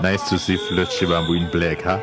Nice to see Flutje Bamboo in black, huh?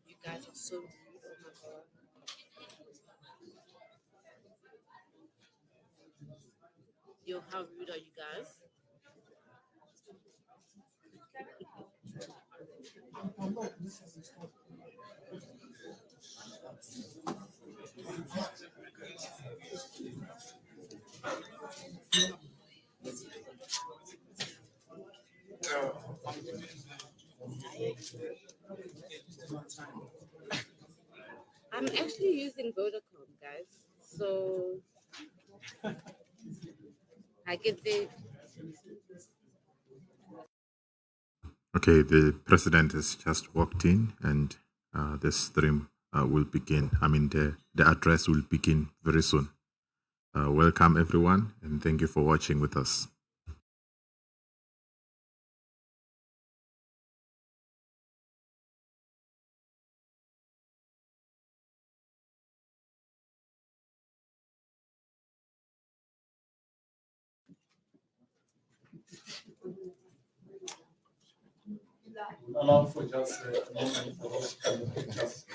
You guys are so rude. Oh my god. Yo, how rude are you guys? I'm actually using Vodacom, guys. So I get the Okay, the president has just walked in, and the stream will begin. The address will begin very soon. Welcome, everyone, and thank you for watching with us. Allow for just a moment for those kind of pictures,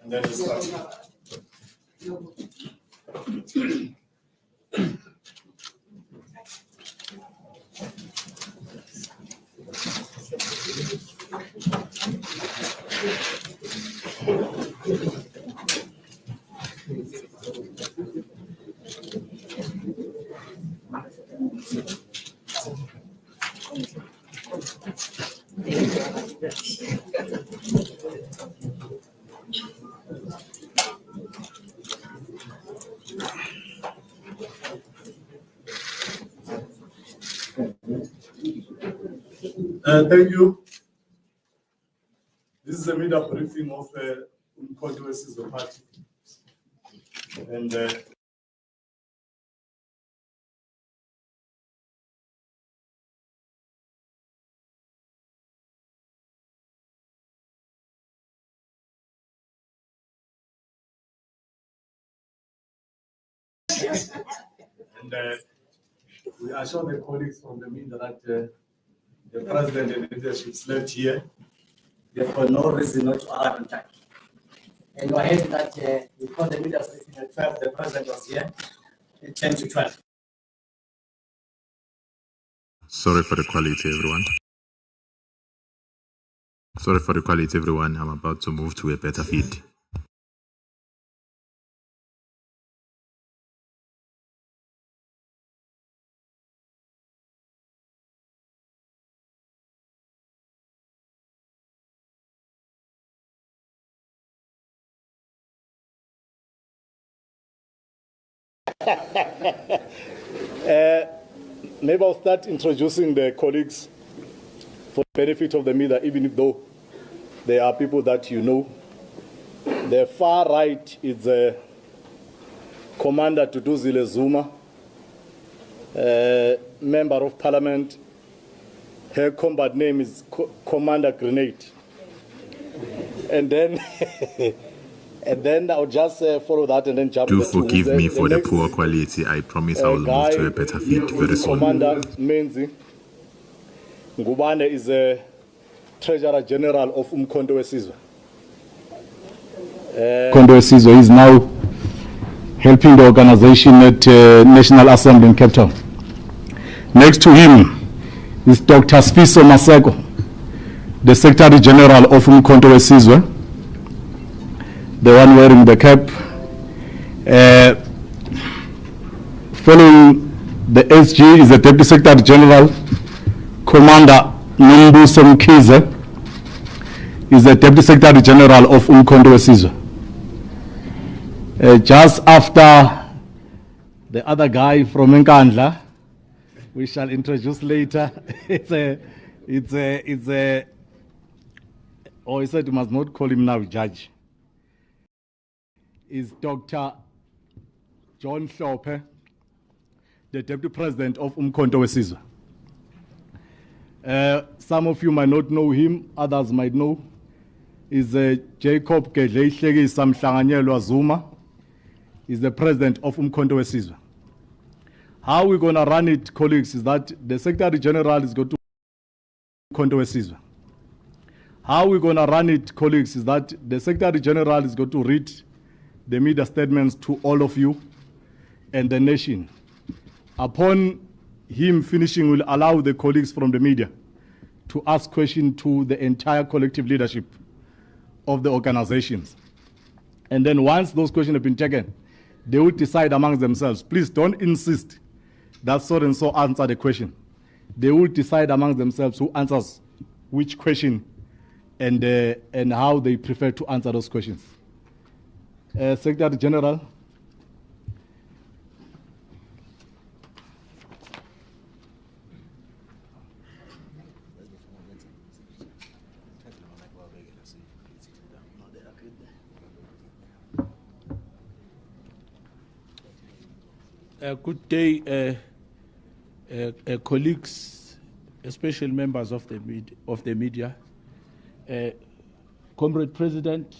and then we start. Thank you. This is a media briefing of Umkhonto the party. And we assure the colleagues from the media that the president and leadership slept here. Therefore, no reason not to arrive on time. And you are hearing that we called the media briefing at 12, the president was here at 10 to 12. Sorry for the quality, everyone. Sorry for the quality, everyone. I'm about to move to a better feed. Maybe I'll start introducing the colleagues for the benefit of the media, even though they are people that you know. The far right is Commander Duduzile Zuma, Member of Parliament. Her combat name is Commander Grenade. And then and then I'll just follow that and then jump. Do forgive me for the poor quality. I promise I will move to a better feed very soon. Commander Menzi Ngubane is a Treasurer General of Umkhonto Wesizwe. Umkhonto Wesizwe is now helping the organization at National Assembly in Cape Town. Next to him is Dr. Sfiso Maseko, the Secretary General of Umkhonto Wesizwe, the one wearing the cap. Following the SG is the Deputy Secretary General, Commander Nombuso Mkhize, is the Deputy Secretary General of Umkhonto Wesizwe. Just after the other guy from Nkandla, we shall introduce later. Oh, he said you must not call him now judge. Is Dr. John Hlophe, the Deputy President of Umkhonto Wesizwe. Some of you might not know him, others might know. Is Jacob Gedleihleki Samhlanganyelwa Zuma, is the President of Umkhonto Wesizwe. How we're going to run it, colleagues, is that the Secretary General is going to Umkhonto Wesizwe. How we're going to run it, colleagues, is that the Secretary General is going to read the media statements to all of you and the nation. Upon him finishing, will allow the colleagues from the media to ask questions to the entire collective leadership of the organizations. And then once those questions have been taken, they will decide amongst themselves. Please don't insist that so and so answer the question. They will decide amongst themselves who answers which question and how they prefer to answer those questions. Secretary General. Good day, colleagues, especially members of the media, Comrade President,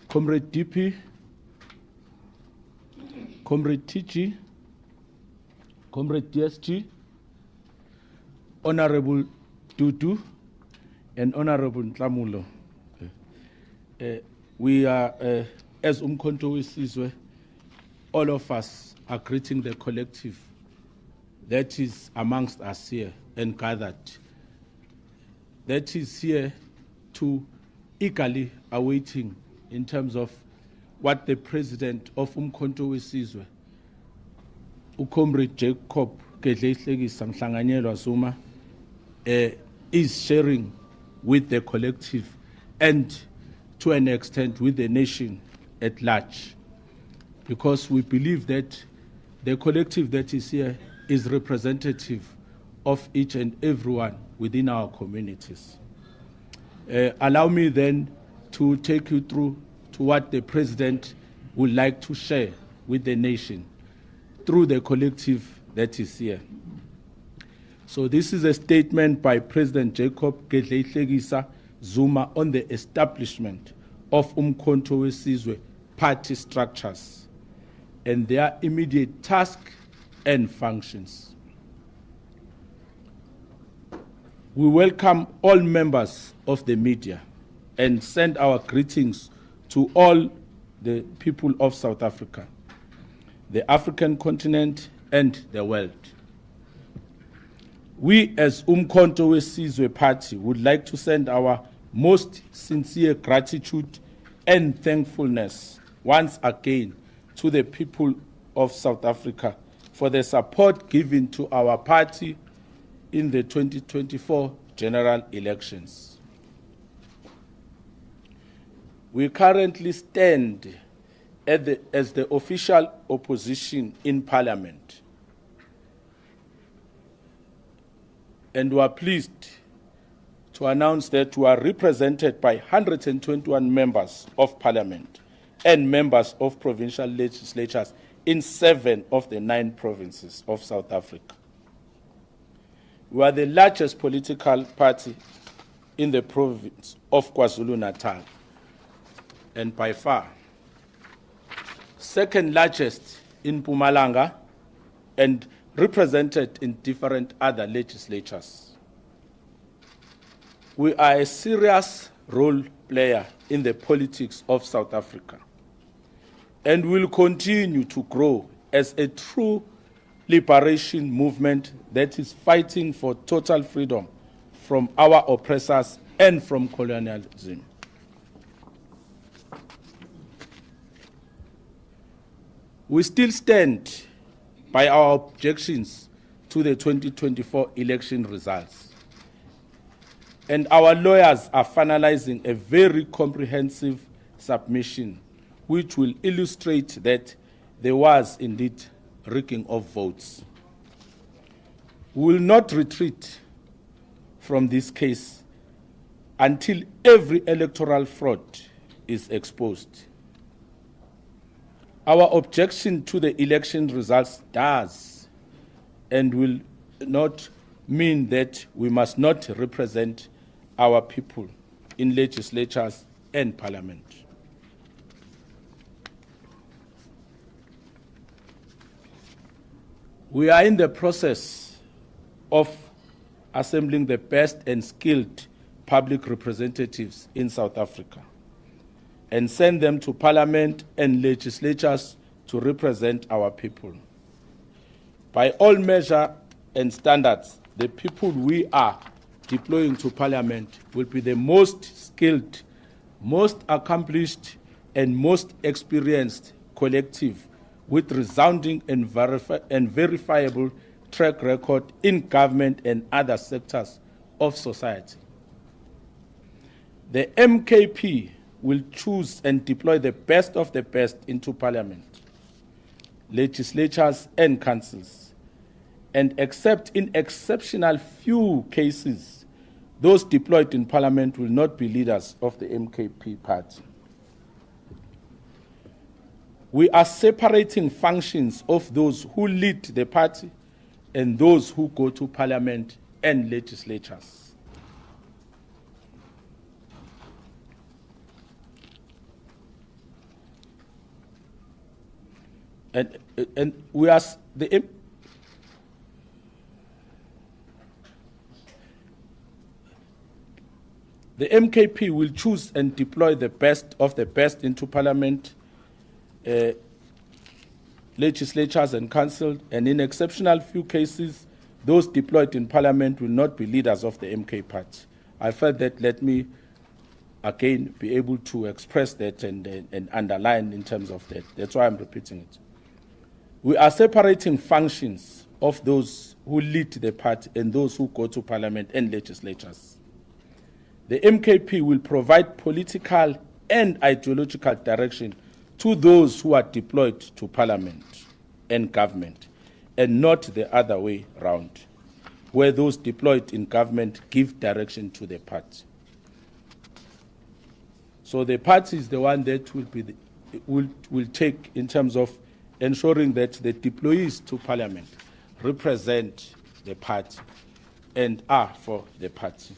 Comrade DP, Comrade TG, Comrade DSG, Honorable Dudu, and Honorable Tlamulo. We are as Umkhonto weSizwe, all of us are greeting the collective that is amongst us here and gathered, that is here to eagerly awaiting in terms of what the president of Umkhonto weSizwe, uComrade Jacob Gedleyihlekisa Zuma, is sharing with the collective and to an extent with the nation at large, because we believe that the collective that is here is representative of each and everyone within our communities. Allow me then to take you through to what the president would like to share with the nation through the collective that is here. So this is a statement by President Jacob Gedleyihlekisa Zuma on the establishment of Umkhonto weSizwe party structures and their immediate tasks and functions. We welcome all members of the media and send our greetings to all the people of South Africa, the African continent, and the world. We as Umkhonto weSizwe Party would like to send our most sincere gratitude and thankfulness once again to the people of South Africa for the support given to our party in the 2024 general elections. We currently stand as the official opposition in Parliament, and we are pleased to announce that we are represented by 121 members of Parliament and members of provincial legislatures in 7 of the 9 provinces of South Africa. We are the largest political party in the province of KwaZulu-Natal, and by far second largest in Mpumalanga, and represented in different other legislatures. We are a serious role player in the politics of South Africa and will continue to grow as a true liberation movement that is fighting for total freedom from our oppressors and from colonialism. We still stand by our objections to the 2024 election results, and our lawyers are finalizing a very comprehensive submission which will illustrate that there was indeed rigging of votes. We will not retreat from this case until every electoral fraud is exposed. Our objection to the election results does and will not mean that we must not represent our people in legislatures and parliament. We are in the process of assembling the best and skilled public representatives in South Africa and send them to parliament and legislatures to represent our people. By all measures and standards, the people we are deploying to parliament will be the most skilled, most accomplished, and most experienced collective with resounding and verifiable track record in government and other sectors of society. The MKP will choose and deploy the best of the best into parliament, legislatures and councils, and except in exceptional few cases, those deployed in parliament will not be leaders of the MKP party. We are separating functions of those who lead the party and those who go to parliament and legislatures. And we are the MKP will choose and deploy the best of the best into parliament legislatures and council, and in exceptional few cases, those deployed in parliament will not be leaders of the MK party. I felt that let me again be able to express that and underline in terms of that. That's why I'm repeating it. We are separating functions of those who lead the party and those who go to parliament and legislatures. The MKP will provide political and ideological direction to those who are deployed to parliament and government, and not the other way round, where those deployed in government give direction to the party. So the party is the one that will take in terms of ensuring that the deployees to parliament represent the party and are for the party.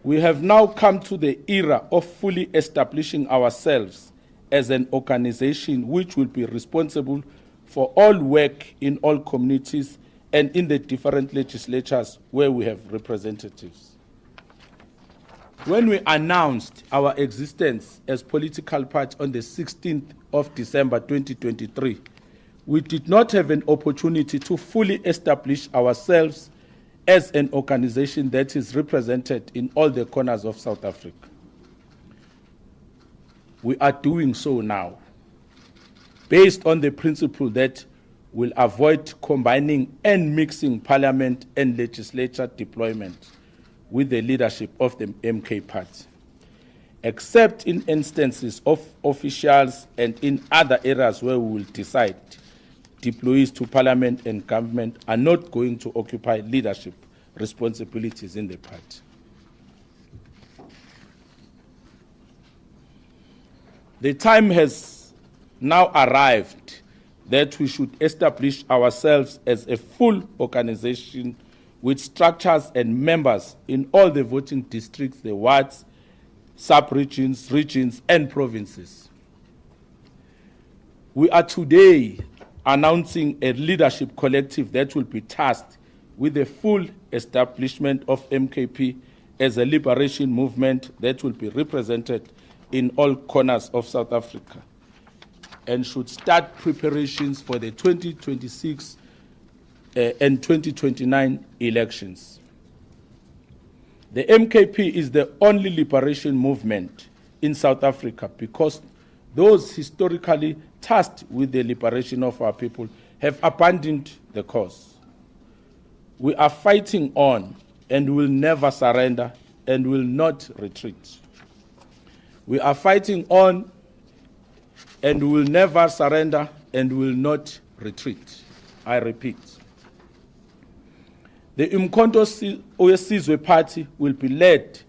We have now come to the era of fully establishing ourselves as an organization which will be responsible for all work in all communities and in the different legislatures where we have representatives. When we announced our existence as political party on the 16th of December 2023, we did not have an opportunity to fully establish ourselves as an organization that is represented in all the corners of South Africa. We are doing so now, based on the principle that we'll avoid combining and mixing parliament and legislature deployment with the leadership of the MK party, except in instances of officials and in other areas where we will decide deployees to parliament and government are not going to occupy leadership responsibilities in the party. The time has now arrived that we should establish ourselves as a full organization with structures and members in all the voting districts, the wards, sub-regions, regions, and provinces. We are today announcing a leadership collective that will be tasked with the full establishment of MKP as a liberation movement that will be represented in all corners of South Africa and should start preparations for the 2026 and 2029 elections. The MKP is the only liberation movement in South Africa because those historically tasked with the liberation of our people have abandoned the cause. We are fighting on and will never surrender and will not retreat. We are fighting on and will never surrender and will not retreat. I repeat. The Umkhonto Wesizwe Party will be led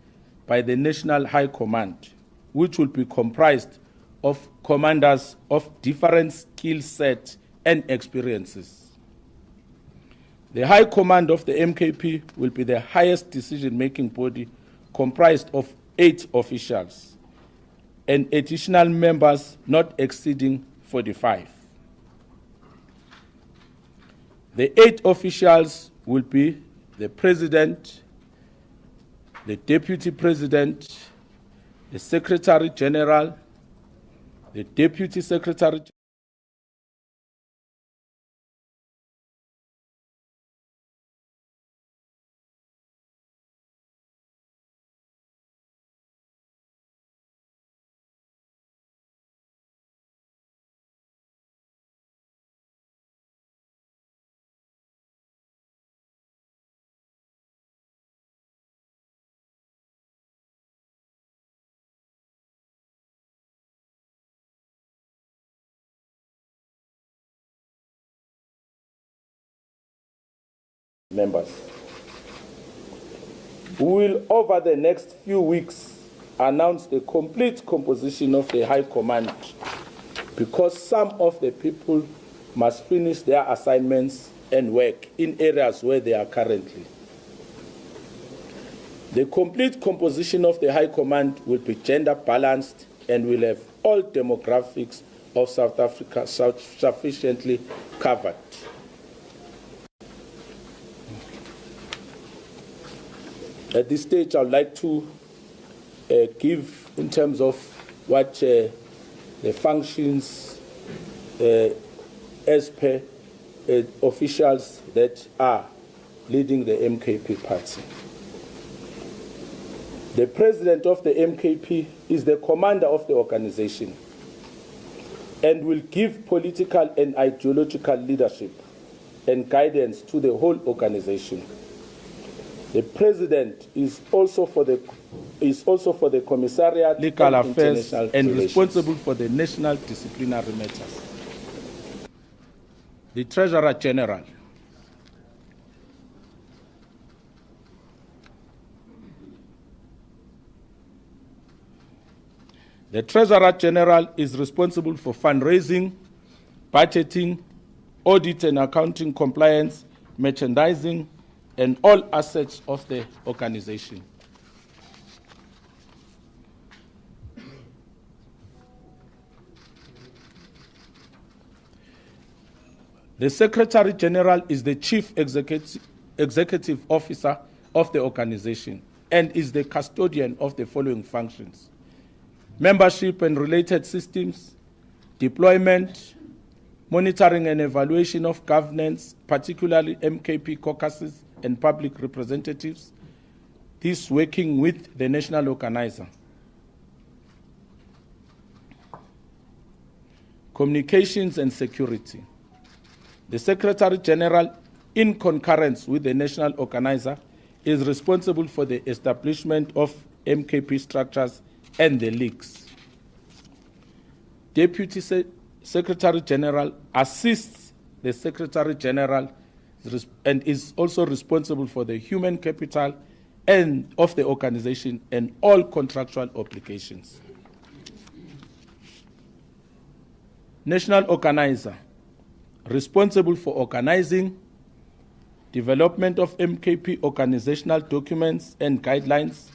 by the National High Command, which will be comprised of commanders of different skill sets and experiences. The High Command of the MKP will be the highest decision-making body comprised of 8 officials and additional members not exceeding 45. The 8 officials will be the President, the Deputy President, the Secretary General, the Deputy Secretary members. We will, over the next few weeks, announce the complete composition of the High Command because some of the people must finish their assignments and work in areas where they are currently. The complete composition of the High Command will be gender balanced and will have all demographics of South Africa sufficiently covered. At this stage, I would like to give in terms of what the functions as per officials that are leading the MKP party. The president of the MKP is the commander of the organization and will give political and ideological leadership and guidance to the whole organization. The president is also for the Commissariat Legal on Affairs International and Relations. responsible for the national disciplinary matters. The Treasurer General. The Treasurer General is responsible for fundraising, budgeting, audit and accounting compliance, merchandising, and all assets of the organization. The Secretary General is the Chief Executive Officer of the organization and is the custodian of the following functions: membership and related systems, deployment, monitoring and evaluation of governance, particularly MKP caucuses and public representatives, this working with the national organizer. Communications and security. The Secretary General, in concurrence with the national organizer, is responsible for the establishment of MKP structures and the leagues. Deputy Secretary General assists the Secretary General and is also responsible for the human capital and of the organization and all contractual obligations. National organizer, responsible for organizing, development of MKP organizational documents and guidelines,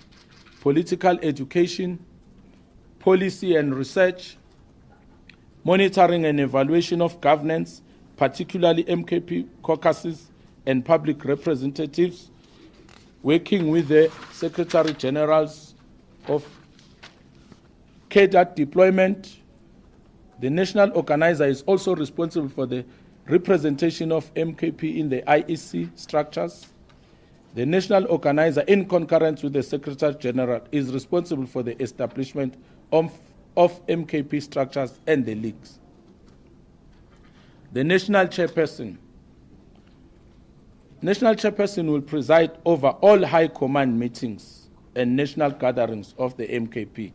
political education, policy and research, monitoring and evaluation of governance, particularly MKP caucuses and public representatives, working with the Secretary Generals of cadre deployment. The national organizer is also responsible for the representation of MKP in the IEC structures. The national organizer, in concurrence with the Secretary General, is responsible for the establishment of MKP structures and the leagues. The national chairperson. National chairperson will preside over all high command meetings and national gatherings of the MKP.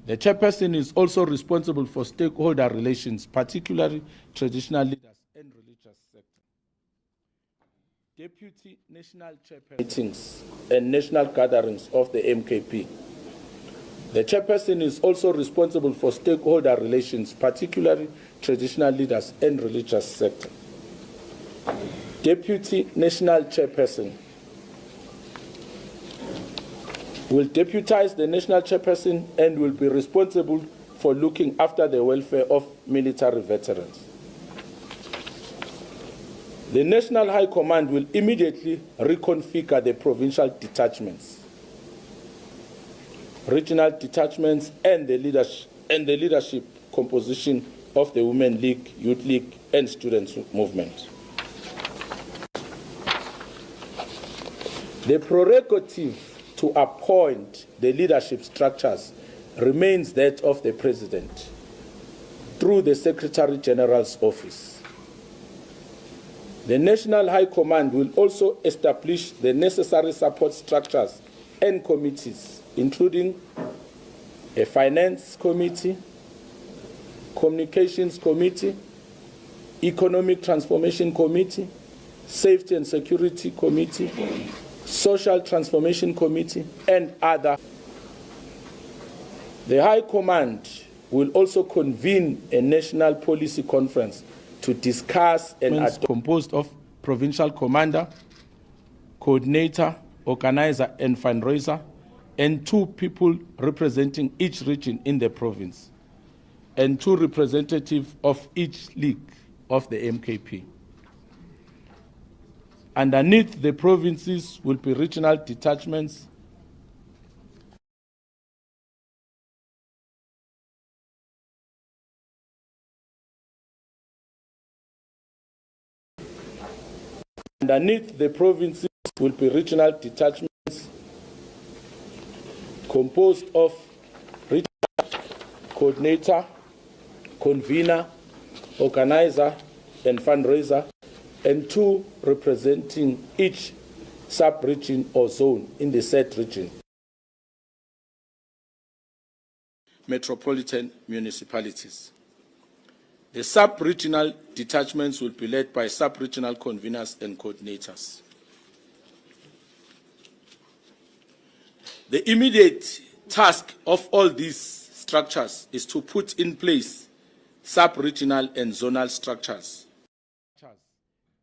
The chairperson is also responsible for stakeholder relations, particularly traditional leaders and religious sector. Deputy national chairperson meetings and national gatherings of the MKP. The chairperson is also responsible for stakeholder relations, particularly traditional leaders and religious sector. Deputy national chairperson will deputize the national chairperson and will be responsible for looking after the welfare of military veterans. The National High Command will immediately reconfigure the provincial detachments, regional detachments, and the leadership composition of the Women League, Youth League, and Students' Movement. The prerogative to appoint the leadership structures remains that of the President through the Secretary General's office. The National High Command will also establish the necessary support structures and committees, including a Finance Committee, Communications Committee, Economic Transformation Committee, Safety and Security Committee, Social Transformation Committee, and other. The High Command will also convene a national policy conference to discuss and adopt, composed of provincial commander, coordinator, organizer, and fundraiser, and 2 people representing each region in the province, and 2 representatives of each league of the MKP. Underneath the provinces will be regional detachments Underneath the provinces will be regional detachments composed of regional coordinator, convener, organizer, and fundraiser, and 2 representing each sub-region or zone in the said region. Metropolitan municipalities. The sub-regional detachments will be led by sub-regional conveners and coordinators. The immediate task of all these structures is to put in place sub-regional and zonal structures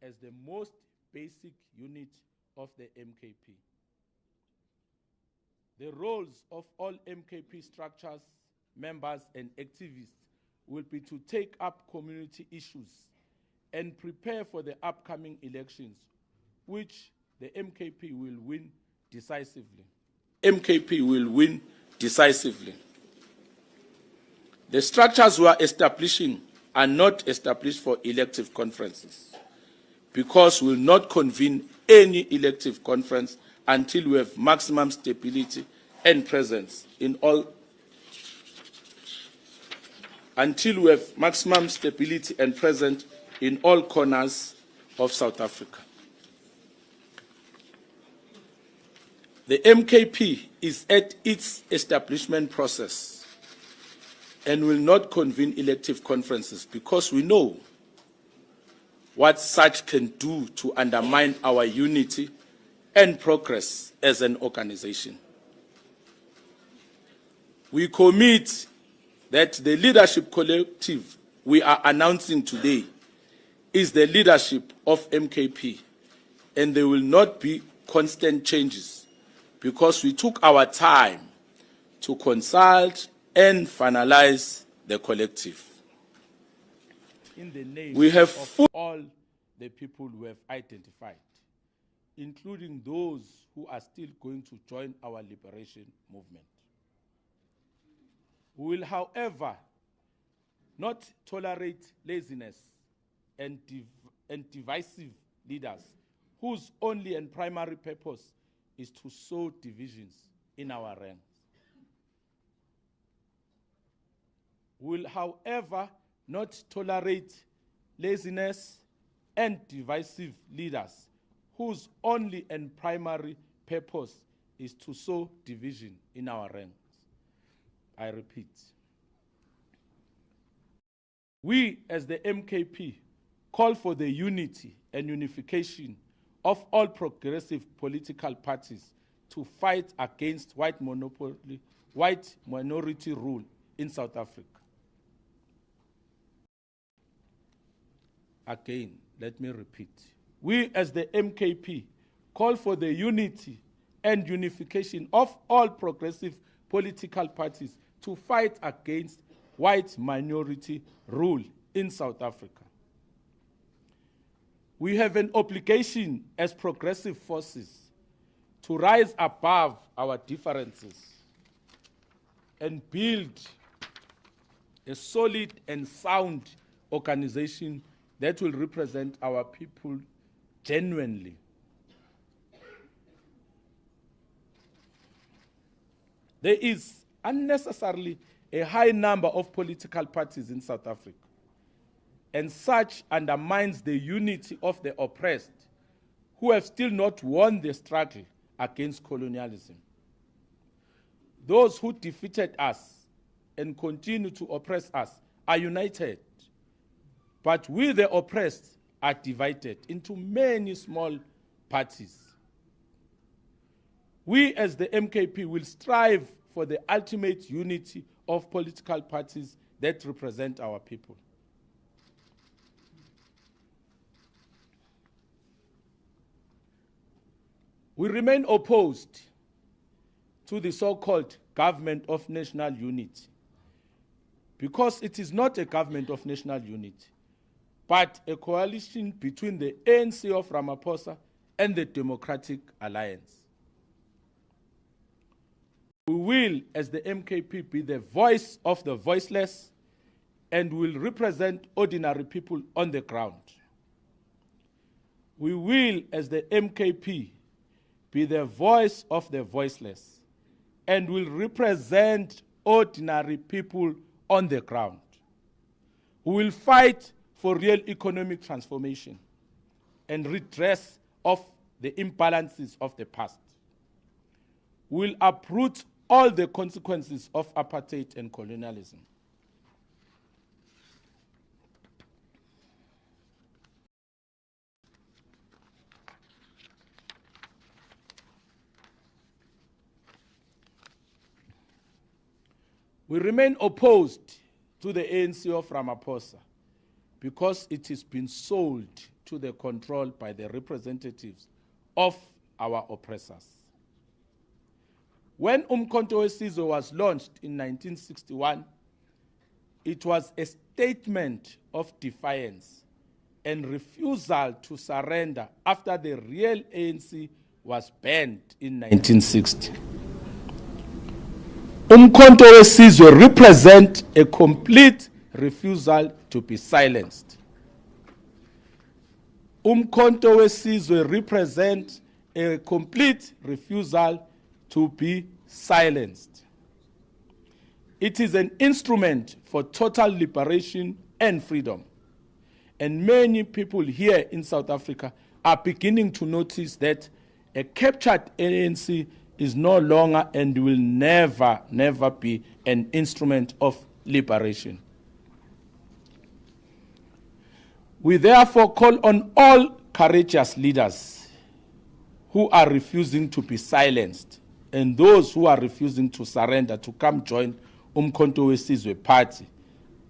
as the most basic unit of the MKP. The roles of all MKP structures, members, and activists will be to take up community issues and prepare for the upcoming elections, which the MKP will win decisively. MKP will win decisively. The structures we are establishing are not established for elective conferences, because we will not convene any elective conference until we have maximum stability and presence in all corners of South Africa. The MKP is at its establishment process and will not convene elective conferences, because we know what such can do to undermine our unity and progress as an organization. We commit that the leadership collective we are announcing today is the leadership of MKP, and there will not be constant changes, because we took our time to consult and finalize the collective. In the name of all the people we have identified, including those who are still going to join our liberation movement. We will, however, not tolerate laziness and divisive leaders whose only and primary purpose is to sow divisions in our ranks. We will, however, not tolerate laziness and divisive leaders whose only and primary purpose is to sow division in our ranks. I repeat. We, as the MKP, call for the unity and unification of all progressive political parties to fight against white minority rule in South Africa. Again, let me repeat. We, as the MKP, call for the unity and unification of all progressive political parties to fight against white minority rule in South Africa. We have an obligation as progressive forces to rise above our differences and build a solid and sound organization that will represent our people genuinely. There is unnecessarily a high number of political parties in South Africa, and such undermines the unity of the oppressed who have still not won the struggle against colonialism. Those who defeated us and continue to oppress us are united, but we, the oppressed, are divided into many small parties. We, as the MKP, will strive for the ultimate unity of political parties that represent our people. We remain opposed to the so-called government of national unity, because it is not a government of national unity, but a coalition between the ANC of Ramaphosa and the Democratic Alliance. We will, as the MKP, be the voice of the voiceless and will represent ordinary people on the ground. We will, as the MKP, be the voice of the voiceless and will represent ordinary people on the ground. We will fight for real economic transformation and redress of the imbalances of the past. We will uproot all the consequences of apartheid and colonialism. We remain opposed to the ANC of Ramaphosa because it has been sold to the control by the representatives of our oppressors. When Umkhonto weSizwe was launched in 1961, it was a statement of defiance and refusal to surrender after the real ANC was banned in 1960. Umkhonto weSizwe represent a complete refusal to be silenced. Umkhonto weSizwe represent a complete refusal to be silenced. It is an instrument for total liberation and freedom. And many people here in South Africa are beginning to notice that a captured ANC is no longer and will never, never be an instrument of liberation. We therefore call on all courageous leaders who are refusing to be silenced and those who are refusing to surrender to come join Umkhonto weSizwe Party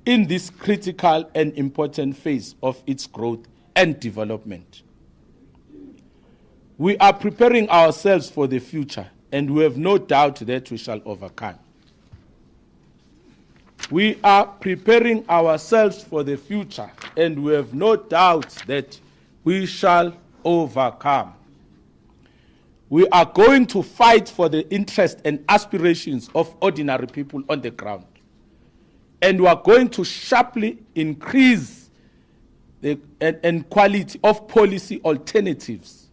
in this critical and important phase of its growth and development. We are preparing ourselves for the future, and we have no doubt that we shall overcome. We are preparing ourselves for the future, and we have no doubt that we shall overcome. We are going to fight for the interests and aspirations of ordinary people on the ground. And we are going to sharply increase the quality of policy alternatives,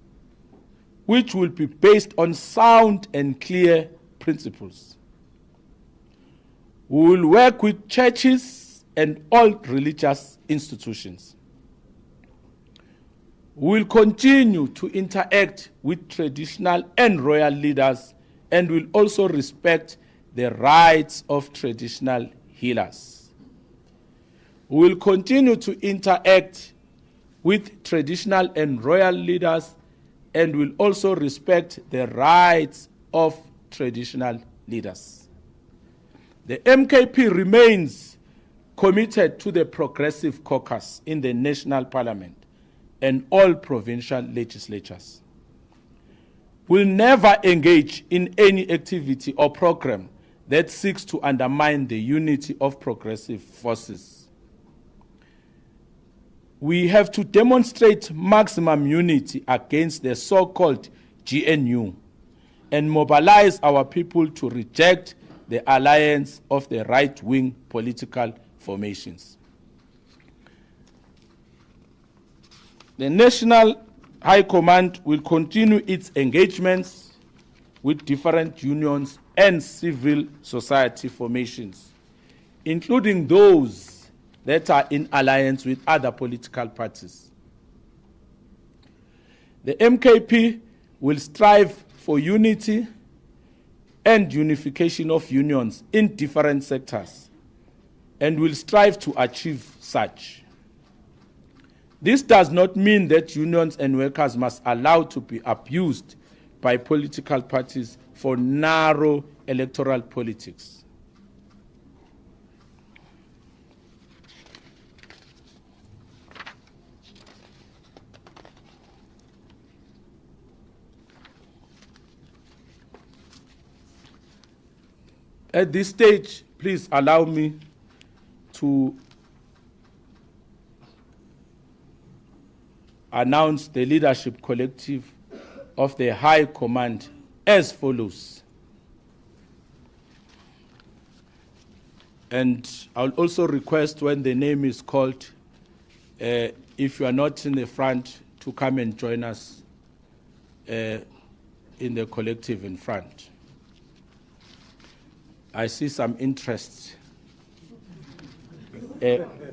which will be based on sound and clear principles. We will work with churches and all religious institutions. We will continue to interact with traditional and royal leaders and will also respect the rights of traditional healers. We will continue to interact with traditional and royal leaders and will also respect the rights of traditional leaders. The MKP remains committed to the Progressive Caucus in the National Parliament and all provincial legislatures. We'll never engage in any activity or program that seeks to undermine the unity of progressive forces. We have to demonstrate maximum unity against the so-called GNU and mobilize our people to reject the alliance of the right-wing political formations. The National High Command will continue its engagements with different unions and civil society formations, including those that are in alliance with other political parties. The MKP will strive for unity and unification of unions in different sectors and will strive to achieve such. This does not mean that unions and workers must allow to be abused by political parties for narrow electoral politics. At this stage, please allow me to announce the leadership collective of the High Command as follows. And I'll also request when the name is called, if you are not in the front, to come and join us in the collective in front. I see some interest.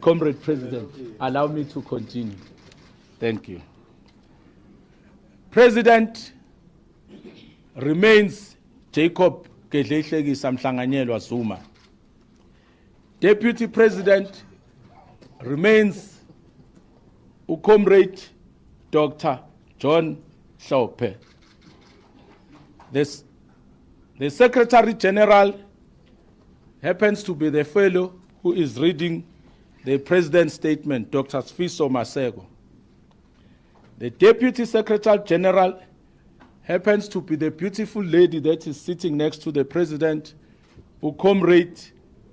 Comrade President, allow me to continue. Thank you. President remains Jacob Gedleyihlekisa Mhlanganyelwa Zuma. Deputy President remains Comrade Dr. John Hlophe. The Secretary General happens to be the fellow who is reading the President's statement, Dr. Sfiso Masego. The Deputy Secretary General happens to be the beautiful lady that is sitting next to the President, Comrade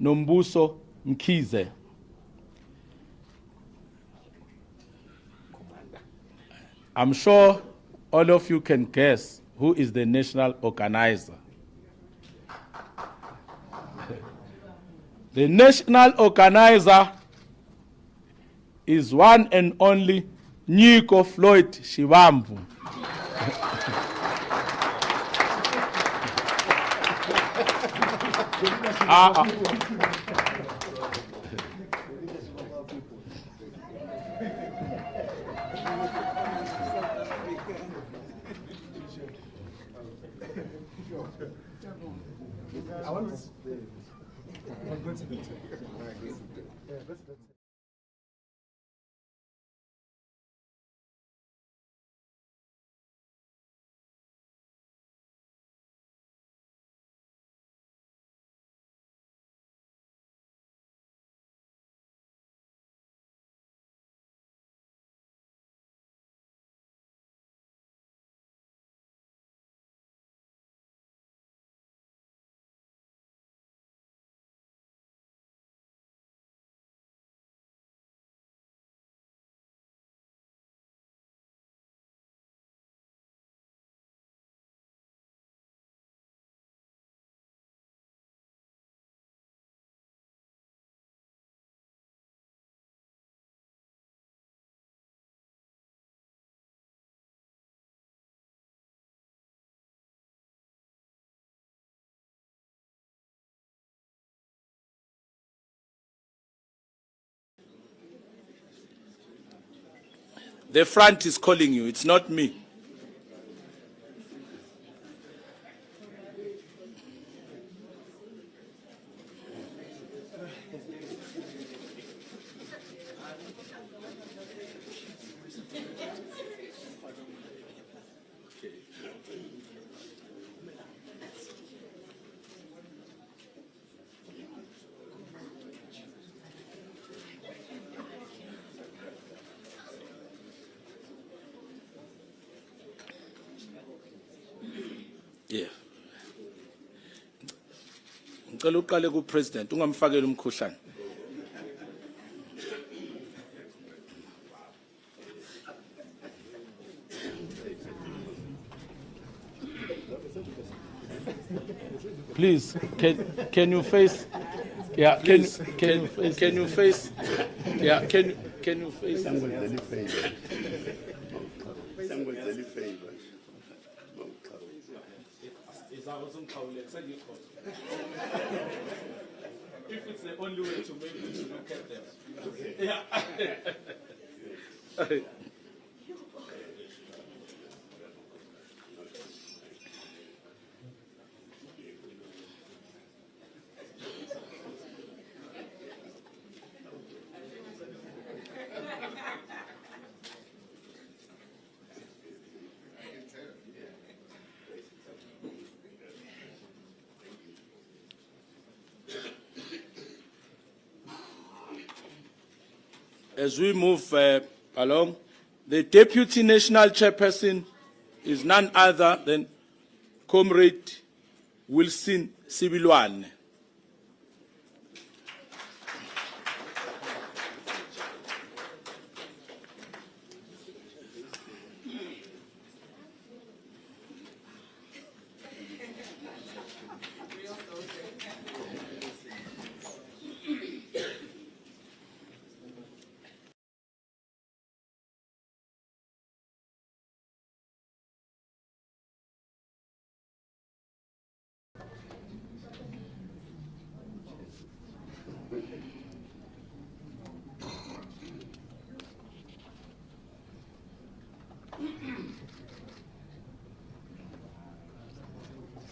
Nombuso Mkhize. I'm sure all of you can guess who is the national organizer. The national organizer is one and only Nico Floyd Shivambu. The front is calling you, it's not me. Yeah. Ngicela uqale ku-President ungamfakeli umkhuhlane. Please, can you face? Yeah, can you face? Yeah, can you face? If it's the only way to make you to look at them. Yeah. As we move along, the Deputy National Chairperson is none other than Comrade Wilson Sibilwane.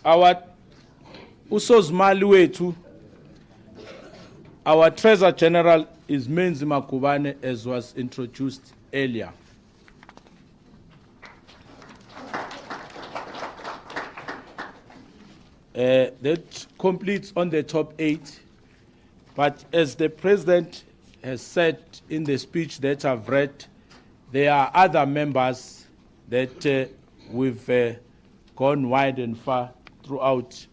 Our usozimali wethu, our Treasurer General is Menzi Makubane, as was introduced earlier. That completes on the top 8. But as the President has said in the speech that I've read, there are other members that we've gone wide and far throughout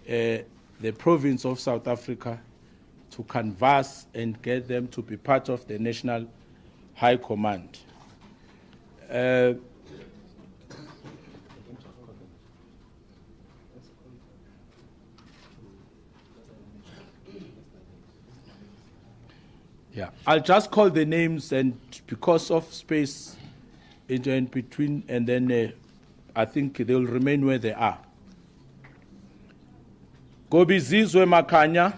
the province of South Africa to canvass and get them to be part of the National High Command. Yeah, I'll just call the names, and because of space in between, and then I think they'll remain where they are. Gobizizwe Makanya,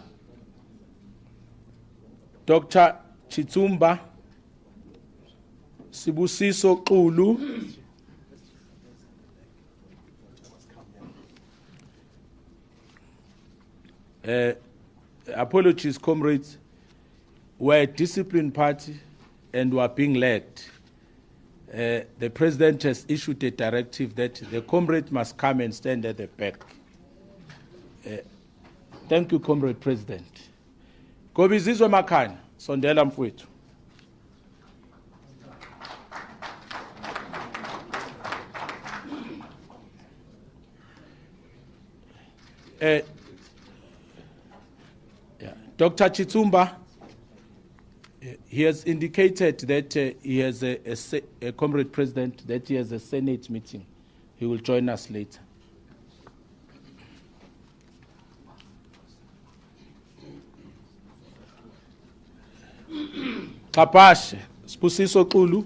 Dr. Chitsumba, Sibusiso Xulu, apologies, comrades. We're a disciplined party and we're being led. The President has issued a directive that the comrade must come and stand at the back. Thank you, Comrade President. Gobizizwe Makanya, sondela mfowethu. Dr. Chitsumba, he has indicated that he has a Comrade President, that he has a Senate meeting. He will join us later. Kapashe, Spusiso Xulu.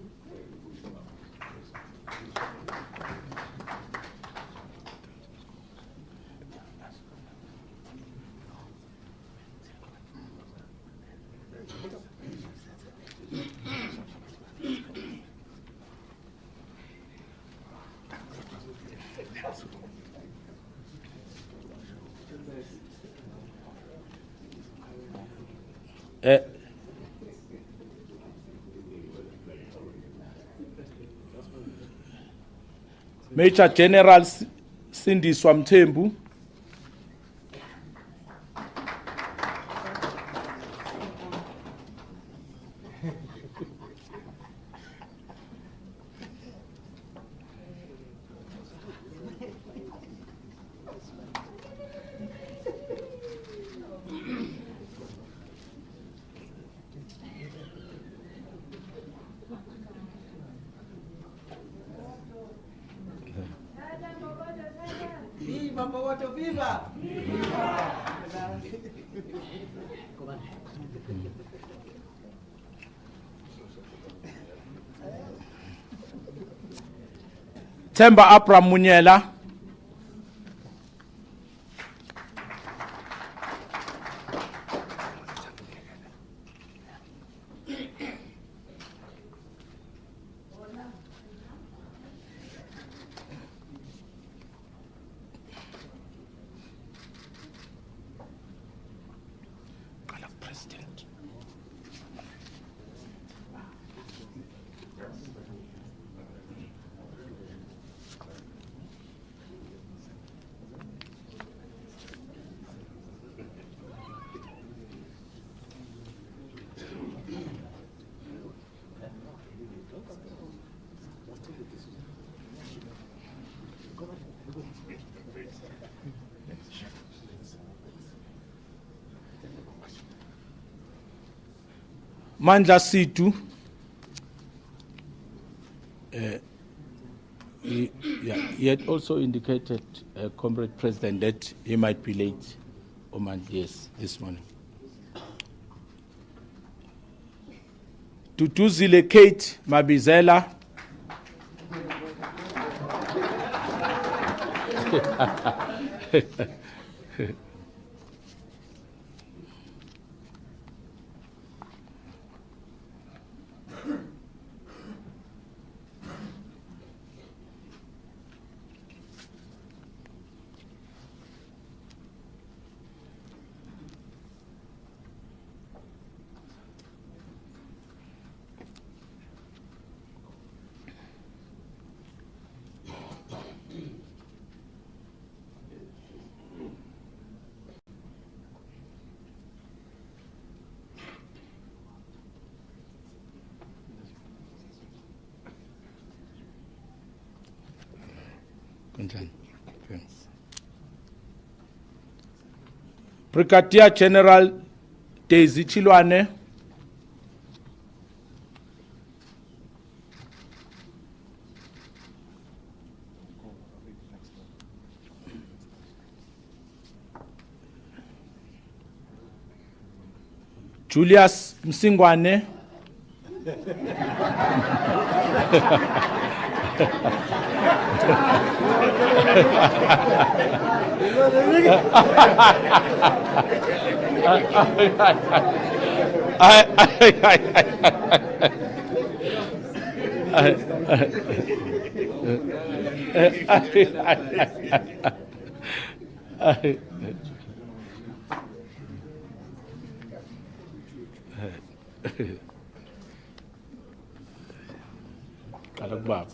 Major General Cindy Swamthembu. Viva Mbogoto, viva! Themba Abraham Munyela. Mandla Situ, he had also indicated, Comrade President, that he might be late. Yes, this morning. Tutuzile Kate Mabizela. Kanjani? Thanks. Brigadier General Daisy Chilwane. Julius Msingwane.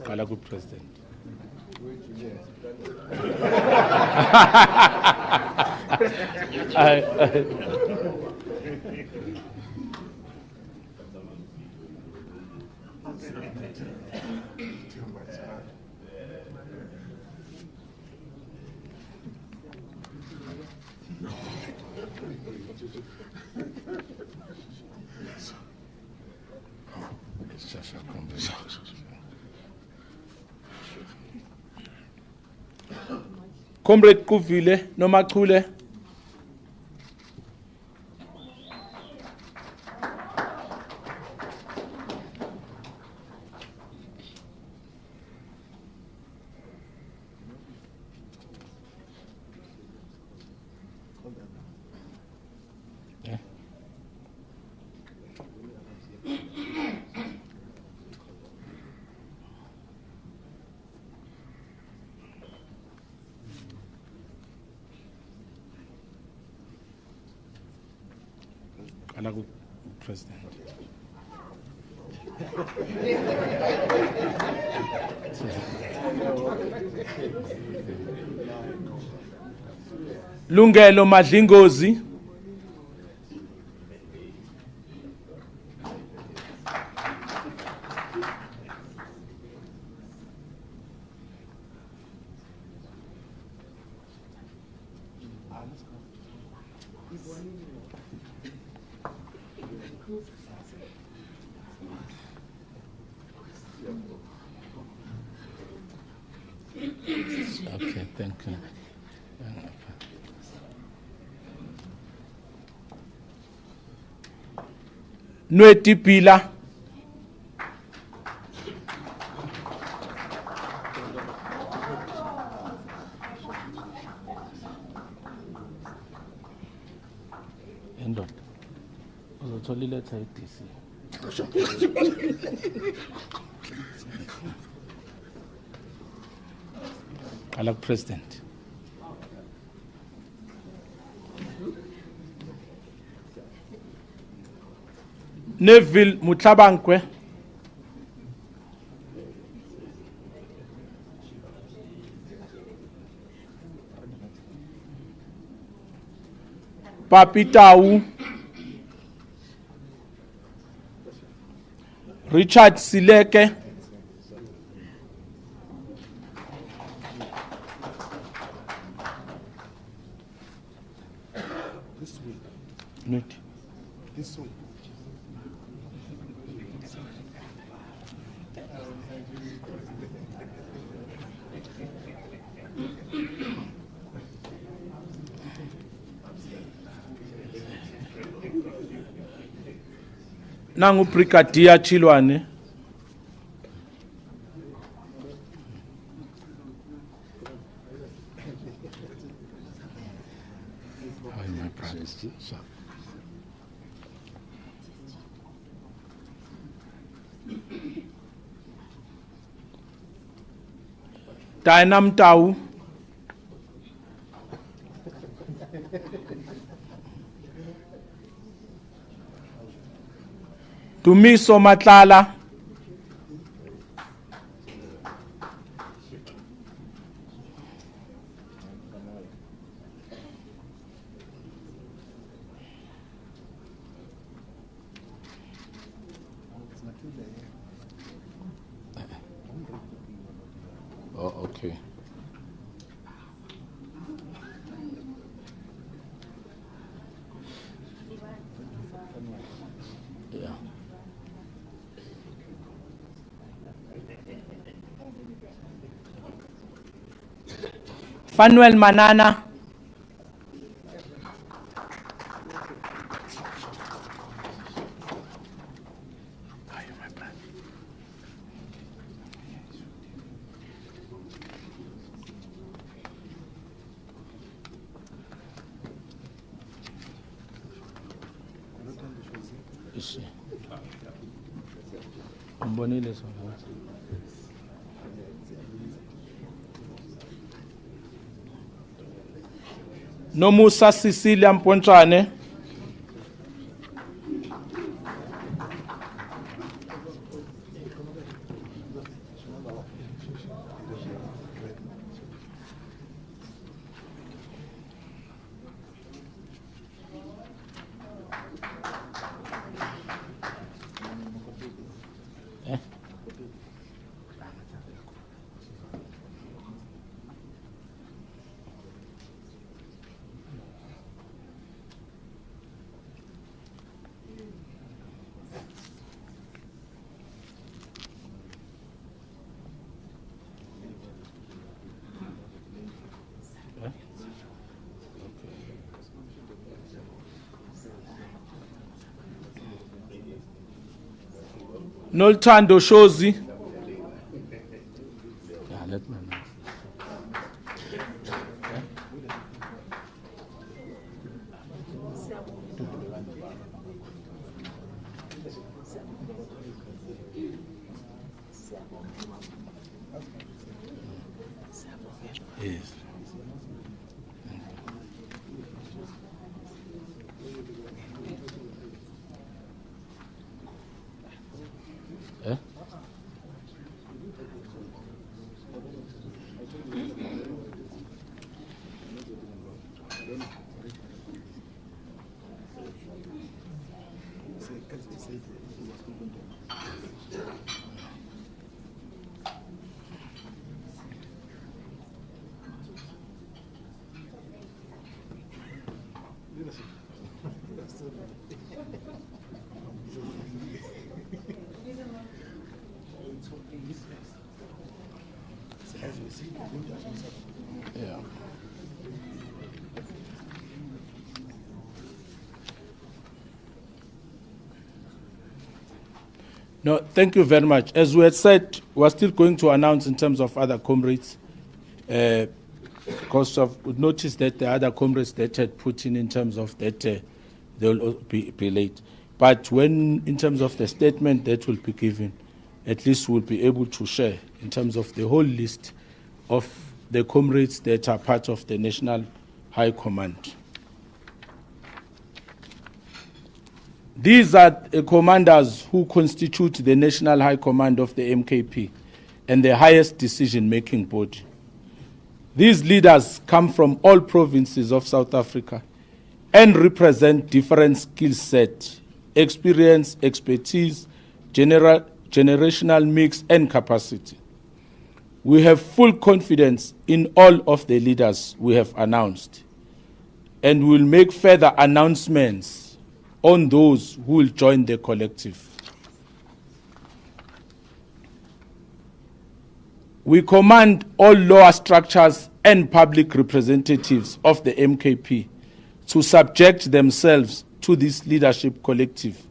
Kala ku president. Comrade Kuvile Nomachule. Kala ku president. Lungelo Madlingozi. Okay, thank you. Nweti Pila. Endot. Uzothola iletha ye-DC. Kala ku president. Neville Mutlabankwe. Papi Tau. Richard Sileke. Nweti. This way. Nangu Brigadier Chilwane. My brother. Dynam Tau. Tumiso Matlala. Oh, okay. Fanuel Manana. Umbonile sona. Nomusa Cecilia Mponchane. Nolthando Shozi. Yeah, let me know. Yes. Yeah. No, thank you very much. As we had said, we're still going to announce in terms of other comrades, because of notice that the other comrades that had put in terms of that they will be late. But when, in terms of the statement that will be given, at least we'll be able to share in terms of the whole list of the comrades that are part of the National High Command. These are the commanders who constitute the National High Command of the MKP and the highest decision-making body. These leaders come from all provinces of South Africa and represent different skill sets, experience, expertise, generational mix, and capacity. We have full confidence in all of the leaders we have announced, and will make further announcements on those who will join the collective. We command all lower structures and public representatives of the MKP to subject themselves to this leadership collective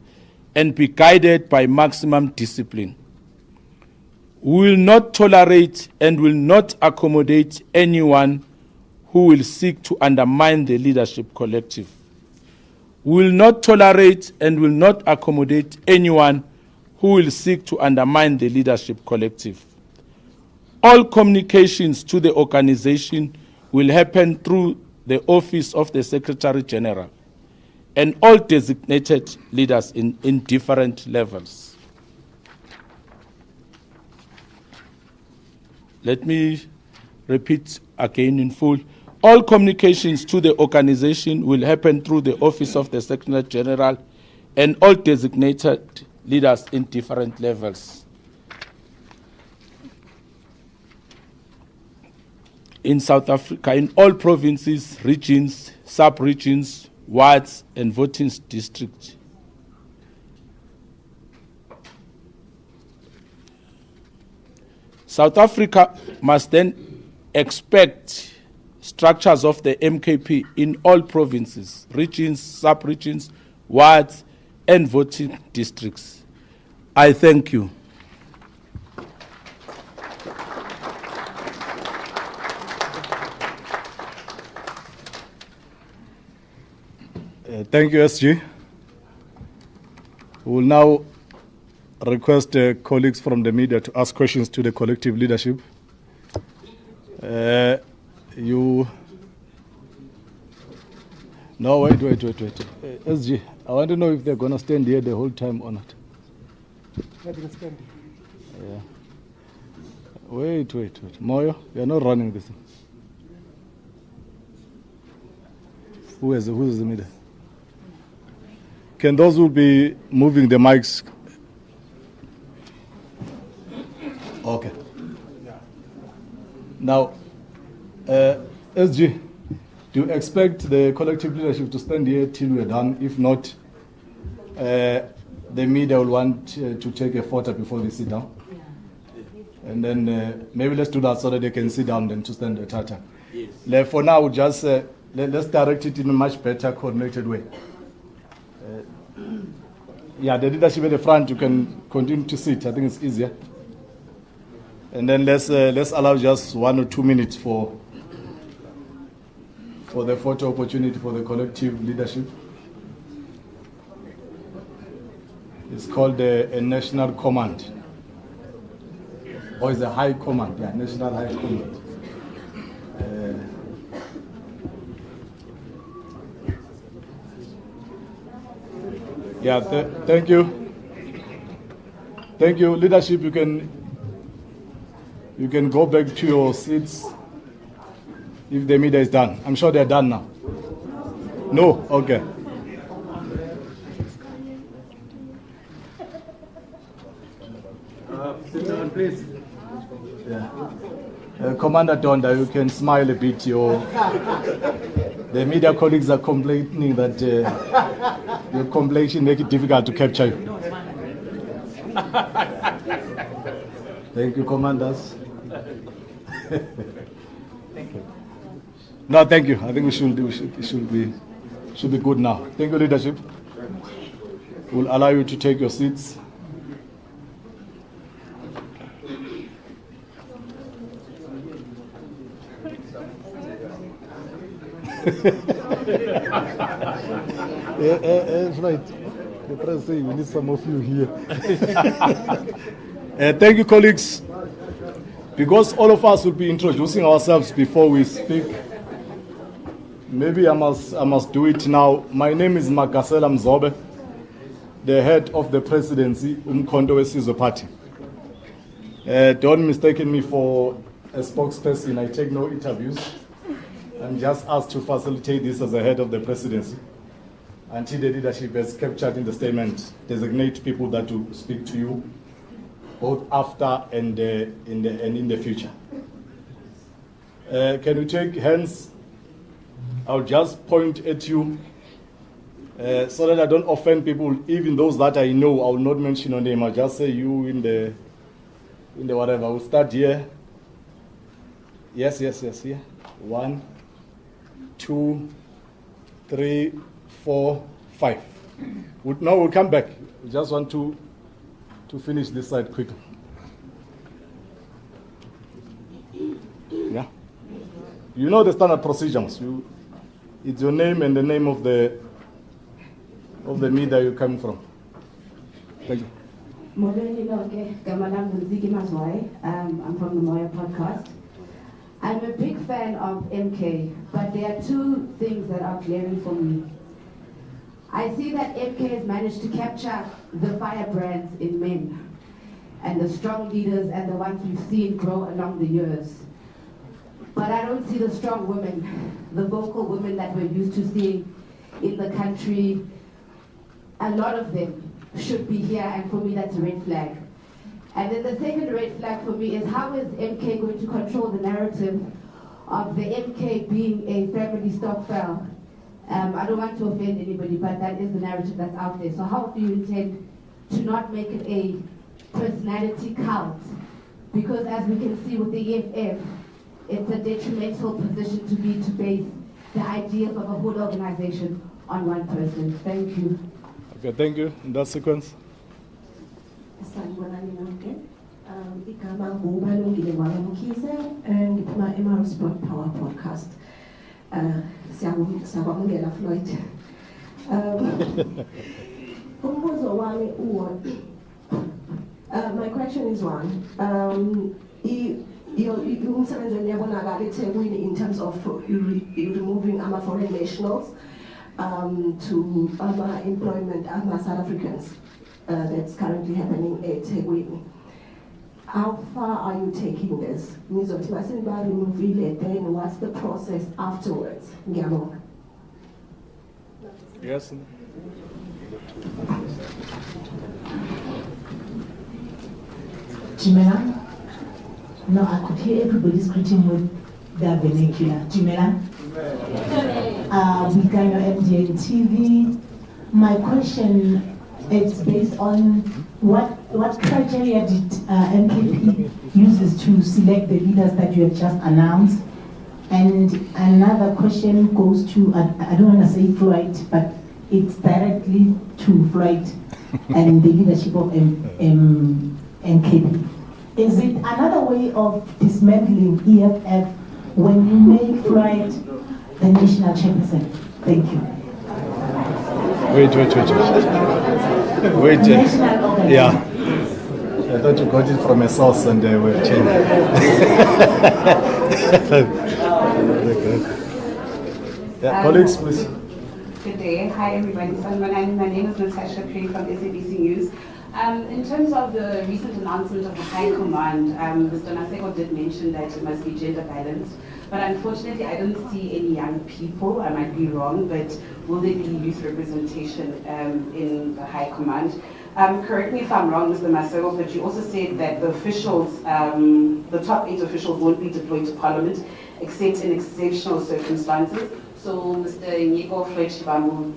and be guided by maximum discipline. We will not tolerate and will not accommodate anyone who will seek to undermine the leadership collective. We will not tolerate and will not accommodate anyone who will seek to undermine the leadership collective. All communications to the organization will happen through the Office of the Secretary General and all designated leaders in different levels. Let me repeat again in full. All communications to the organization will happen through the Office of the Secretary General and all designated leaders in different levels. In South Africa, in all provinces, regions, sub-regions, wards, and voting districts. South Africa must then expect structures of the MKP in all provinces, regions, sub-regions, wards, and voting districts. I thank you. Thank you, SG. We will now request colleagues from the media to ask questions to the collective leadership. No, wait. SG, I want to know if they're going to stand here the whole time or not. They're going to stand. Yeah. Wait. Moyo, you're not running this thing. Who is the media? Can those who be moving the mics? Okay. Now, SG, do you expect the collective leadership to stand here till we're done? If not, the media will want to take a photo before they sit down. And then maybe let's do that so that they can sit down then to stand at a time. Yes. For now, just let's direct it in a much better coordinated way. The leadership at the front, you can continue to sit. I think it's easier. And then let's allow just 1 or 2 minutes for the photo opportunity for the collective leadership. It's called a national command. Or it's a high command, national high command. Thank you. Thank you, leadership. You can go back to your seats if the media is done. I'm sure they're done now. No? Okay. Sit down, please. Commander Donda, you can smile a bit. The media colleagues are complaining that your complexion makes it difficult to capture you. Thank you, commanders. Thank you. No, thank you. I think it should be good now. Thank you, leadership. We'll allow you to take your seats. That's right. The press say we need some of you here. Thank you, colleagues. Because all of us will be introducing ourselves before we speak, maybe I must do it now. My name is Makasela Mzobe, the head of the presidency, Umkhonto Wesizwe Party. Don't mistake me for a spokesperson. I take no interviews. I'm just asked to facilitate this as the head of the presidency until the leadership has captured in the statement, designate people that will speak to you both after and in the future. Can we take hands? I'll just point at you so that I don't offend people, even those that I know. I will not mention your name. I'll just say you in the whatever. We'll start here. Yes, here. 1, 2, 3, 4, 5. Now we'll come back. We just want to finish this side quickly. Yeah. You know the standard procedures. It's your name and the name of the media you're coming from. Thank you. I'm from the Moya podcast. I'm a big fan of MK, but there are two things that are glaring for me. I see that MK has managed to capture the firebrands in men and the strong leaders and the ones we've seen grow along the years. But I don't see the strong women, the vocal women that we're used to seeing in the country. A lot of them should be here, and for me that's a red flag. And then the second red flag for me is, how is MK going to control the narrative of the MK being a family stokvel? I don't want to offend anybody, but that is the narrative that's out there. So how do you intend to not make it a personality cult? Because as we can see with the EFF, it's a detrimental position to be to base the ideas of a whole organization on one person. Thank you. Okay, thank you. In that sequence. Sanibonani nonke. Igama ngubalungile Mkhize and my Emma Sport Power podcast. Siyabonga Floyd. Umbuzo wami my question is one. Umsebenzi uyabonakala eThekwini in terms of removing foreign nationals to employment South Africans. That's currently happening at Tegwini. How far are you taking this? Then what's the process afterwards? Yes. Jimela? No, I could hear everybody's greeting with their vernacular. Jimela? With Gano MDN TV. My question is based on what criteria did MKP uses to select the leaders that you have just announced? And another question goes to, I don't want to say Floyd, but it's directly to Floyd and the leadership of MKP. Is it another way of dismantling EFF when you make Floyd the national chairperson? Thank you. Wait. Yeah. I thought you got it from a source and they were changed. Yeah, colleagues, please. Good day. Hi, everybody. My name is Natasha Crane from SABC News. In terms of the recent announcement of the High Command, Mr. Maseko did mention that it must be gender balanced. But unfortunately, I don't see any young people. I might be wrong, but will there be youth representation in the High Command? Correct me if I'm wrong, Mr. Maseko, but you also said that the officials, the top 8 officials won't be deployed to Parliament except in exceptional circumstances. So Mr. Nyeko Floyd Shibambu will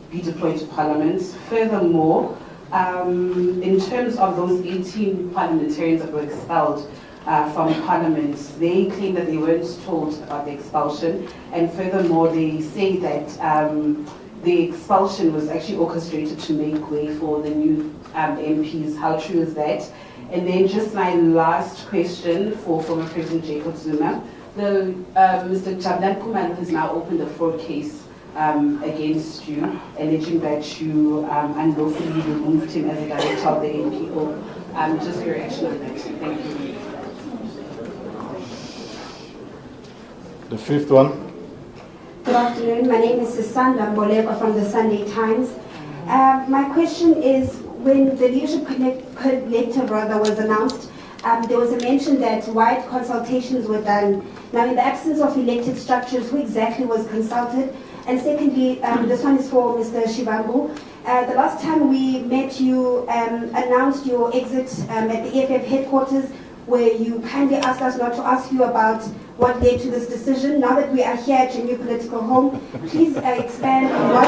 be deployed to Parliament. Furthermore, in terms of those 18 parliamentarians that were expelled from Parliament, they claim that they weren't told about the expulsion, and furthermore, they say that the expulsion was actually orchestrated to make way for the new MPs. How true is that? And then just my last question for former President Jacob Zuma. Mr. Jablan Kumalo has now opened a fraud case against you, alleging that you unlawfully removed him as a director of the NPO. Just your reaction on that. Thank you. The fifth one. Good afternoon. My name is Sisanda Mboleko from the Sunday Times. My question is, when the Leadership Collective was announced, there was a mention that wide consultations were done. Now, in the absence of elected structures, who exactly was consulted? And secondly, this one is for Mr. Shibambu. The last time we met, you announced your exit at the EFF headquarters, where you kindly asked us not to ask you about what led to this decision. Now that we are here at your new political home, please expand on what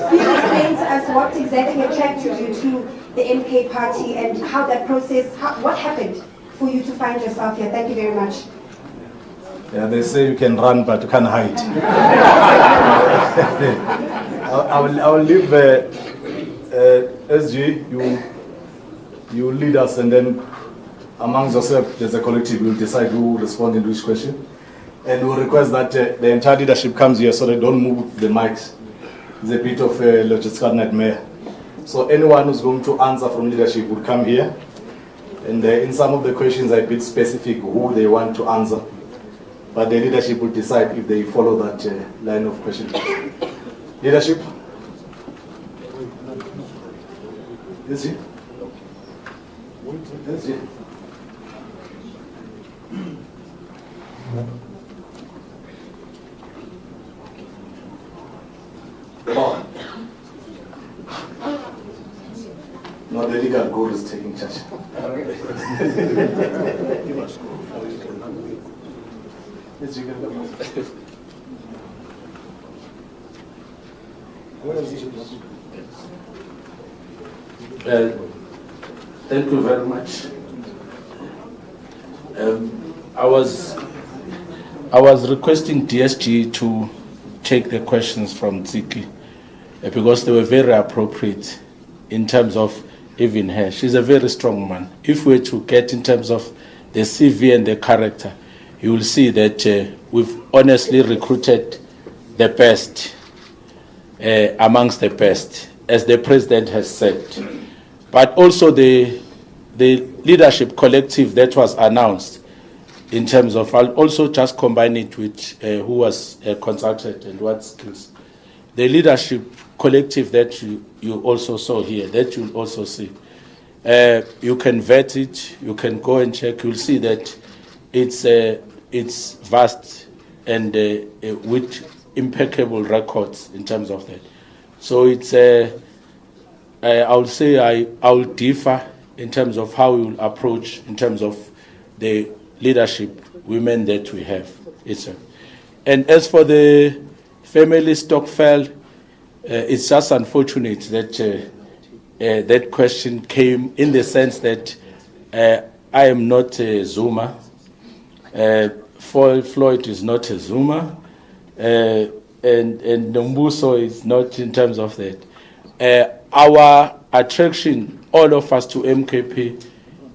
please explain to us what exactly attracted you to the MK party and how that process, what happened for you to find yourself here. Thank you very much. Yeah, they say you can run, but you can't hide. I will leave SG, you lead us, and then amongst yourself, as a collective, you'll decide who will respond in which question. And we'll request that the entire leadership comes here so they don't move the mics. It's a bit of a logistical nightmare. So anyone who's going to answer from leadership would come here. And in some of the questions, I bit specific who they want to answer. But the leadership will decide if they follow that line of questioning. Leadership? Yes, sir. Yes, sir. Oh. No, the legal guru is taking charge. Yes, you can go. Thank you very much. I was requesting DSG to take the questions from Tsiki because they were very appropriate in terms of even her. She's a very strong man. If we were to get in terms of the CV and the character, you will see that we've honestly recruited the best amongst the best, as the president has said. But also the leadership collective that was announced in terms of, I'll also just combine it with who was consulted and what skills. The leadership collective that you also saw here, that you'll also see. You can vet it, you can go and check, you'll see that it's vast and with impeccable records in terms of that. So it's, I would say I will differ in terms of how we will approach in terms of the leadership women that we have. And as for the family Stockfell, it's just unfortunate that that question came in the sense that I am not a Zuma. Floyd is not a Zuma. And Nombuso is not in terms of that. Our attraction, all of us, to MKP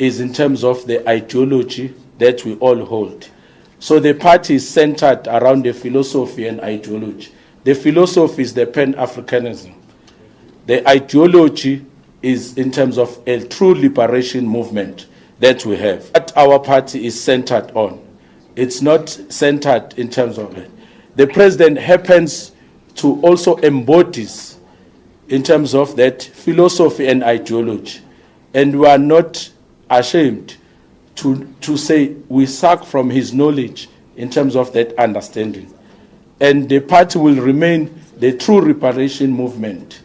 is in terms of the ideology that we all hold. So the party is centered around the philosophy and ideology. The philosophy is the Pan-Africanism. The ideology is in terms of a true liberation movement that we have. What our party is centered on. It's not centered in terms of it. The president happens to also embodies in terms of that philosophy and ideology. And we are not ashamed to say we suck from his knowledge in terms of that understanding. And the party will remain the true reparation movement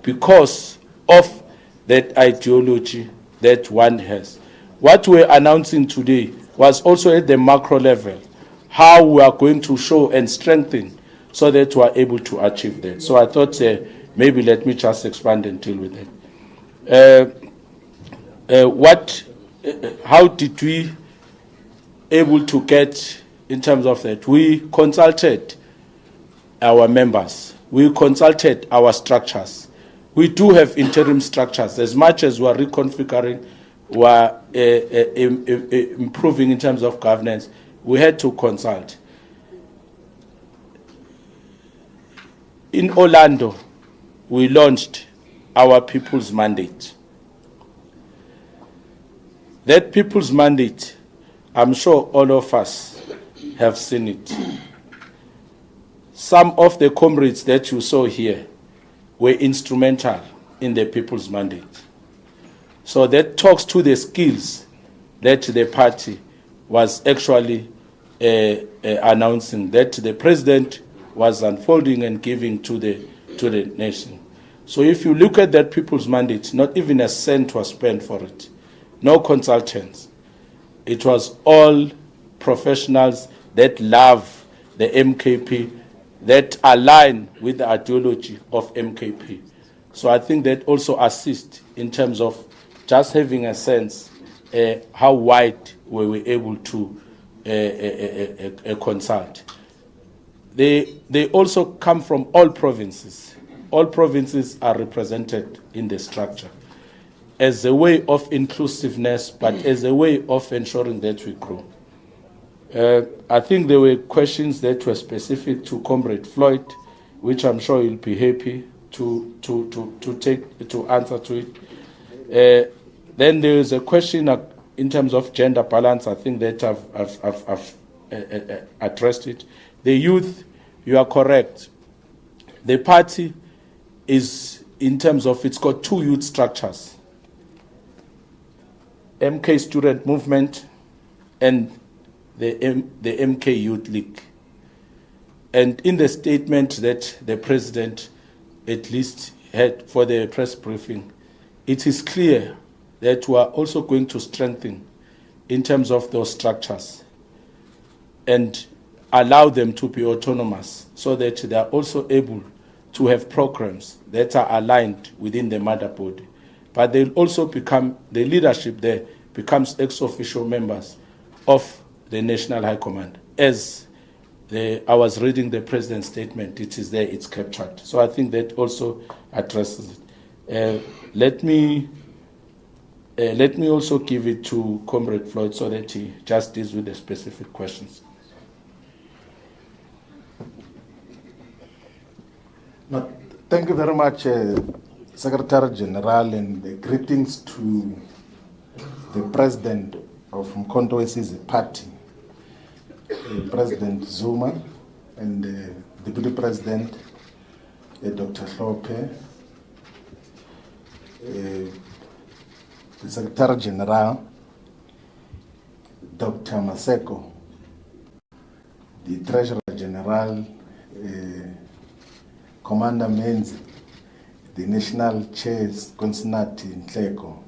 because of that ideology that one has. What we're announcing today was also at the macro level, how we are going to show and strengthen so that we are able to achieve that. So I thought maybe let me just expand and deal with it. How did we able to get in terms of that? We consulted our members. We consulted our structures. We do have interim structures. As much as we are reconfiguring, we are improving in terms of governance, we had to consult. In Orlando, we launched our People's Mandate. That People's Mandate, I'm sure all of us have seen it. Some of the comrades that you saw here were instrumental in the People's Mandate. So that talks to the skills that the party was actually announcing, that the president was unfolding and giving to the nation. So if you look at that People's Mandate, not even a cent was spent for it. No consultants. It was all professionals that love the MKP, that align with the ideology of MKP. So I think that also assists in terms of just having a sense how wide we were able to consult. They also come from all provinces. All provinces are represented in the structure as a way of inclusiveness, but as a way of ensuring that we grow. I think there were questions that were specific to Comrade Floyd, which I'm sure you'll be happy to answer to it. Then there is a question in terms of gender balance. I think that I've addressed it. The youth, you are correct. The party is, in terms of, it's got two youth structures. MK Student Movement and the MK Youth League. And in the statement that the president at least had for the press briefing, it is clear that we are also going to strengthen in terms of those structures and allow them to be autonomous so that they are also able to have programs that are aligned within the mother body. But they'll also become, the leadership there becomes ex-officio members of the National High Command. As I was reading the President's statement, it is there, it's captured. So I think that also addresses it. Let me also give it to Comrade Floyd so that he just deals with the specific questions. No, thank you very much, Secretary General, and greetings to the President of Mkhonto Wesizwe Party, President Zuma, and the Deputy President, Dr. Hlophe, the Secretary General, Dr. Maseko, the Treasurer General, Commander Menzi, the National Chair, Consinati Nhleko,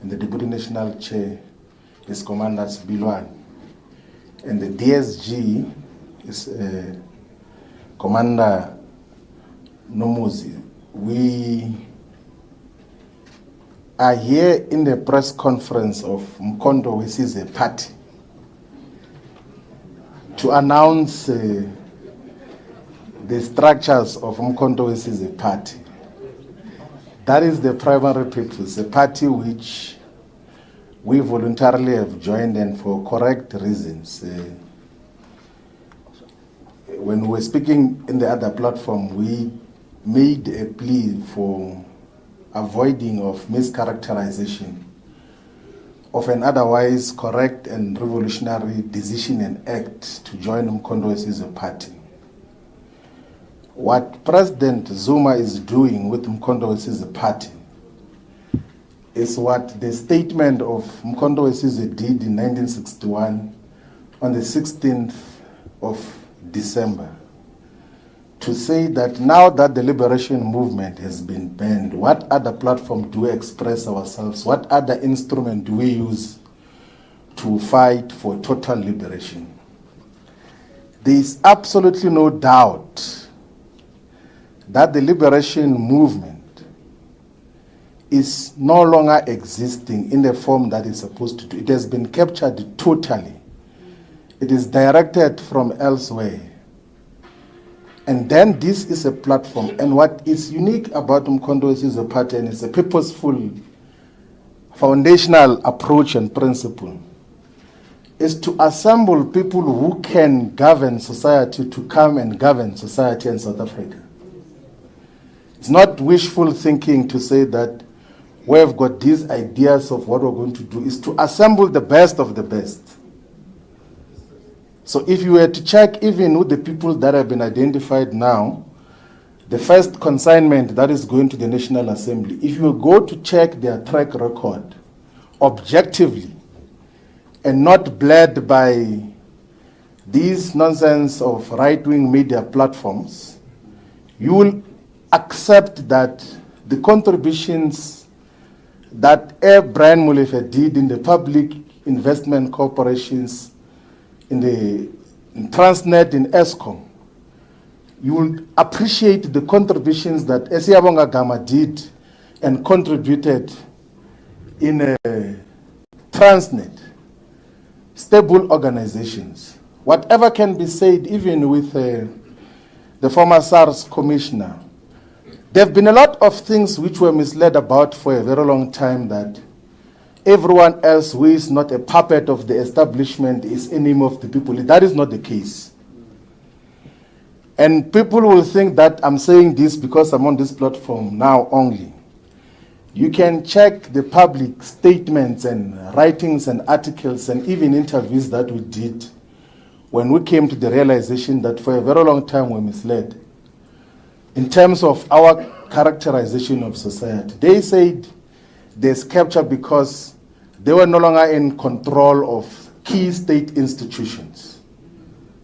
and the Deputy National Chair is Commander Sibilwan, and the DSG is Commander Nomuzi. We are here in the press conference of Mkhonto Wesizwe Party to announce the structures of Mkhonto Wesizwe Party. That is the primary purpose, a party which we voluntarily have joined and for correct reasons. When we were speaking in the other platform, we made a plea for avoiding of mischaracterization of an otherwise correct and revolutionary decision and act to join Mkhonto Wesizwe Party. What President Zuma is doing with Mkhonto Wesizwe Party is what the statement of Mkhonto Wesizwe did in 1961 on the 16th of December, to say that now that the liberation movement has been banned, what other platform do we express ourselves? What other instrument do we use to fight for total liberation? There is absolutely no doubt that the liberation movement is no longer existing in the form that it's supposed to do. It has been captured totally. It is directed from elsewhere. And then this is a platform. And what is unique about Mkhonto Wesizwe Party, and it's a purposeful, foundational approach and principle, is to assemble people who can govern society to come and govern society in South Africa. It's not wishful thinking to say that we've got these ideas of what we're going to do. Is to assemble the best of the best. So if you were to check even with the people that have been identified now, the first consignment that is going to the National Assembly, if you go to check their track record objectively and not bled by these nonsense of right-wing media platforms, you will accept that the contributions that Brian Molefe did in the public investment corporations, in Transnet, in Eskom, you will appreciate the contributions that Esiyabonga Gama did and contributed in Transnet, stable organizations. Whatever can be said, even with the former SARS commissioner, there have been a lot of things which were misled about for a very long time, that everyone else who is not a puppet of the establishment is enemy of the people. That is not the case. And people will think that I'm saying this because I'm on this platform now only. You can check the public statements and writings and articles and even interviews that we did when we came to the realization that for a very long time we're misled in terms of our characterization of society. They said there's capture because they were no longer in control of key state institutions.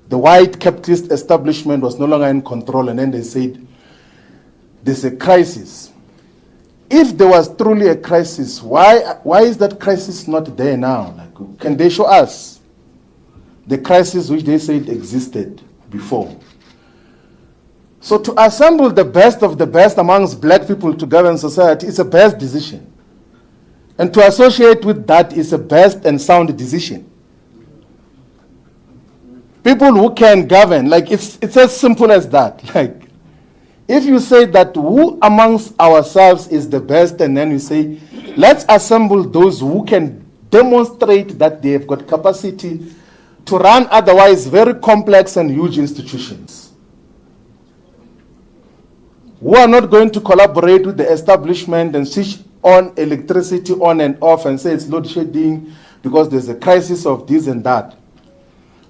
The white capitalist establishment was no longer in control, and then they said there's a crisis. If there was truly a crisis, why is that crisis not there now? Like, can they show us the crisis which they said existed before? So to assemble the best of the best amongst black people to govern society is a best decision. And to associate with that is a best and sound decision. People who can govern, like it's as simple as that. Like, if you say that who amongst ourselves is the best, and then you say, let's assemble those who can demonstrate that they have got capacity to run otherwise very complex and huge institutions, who are not going to collaborate with the establishment and switch on electricity on and off and say it's load shedding because there's a crisis of this and that.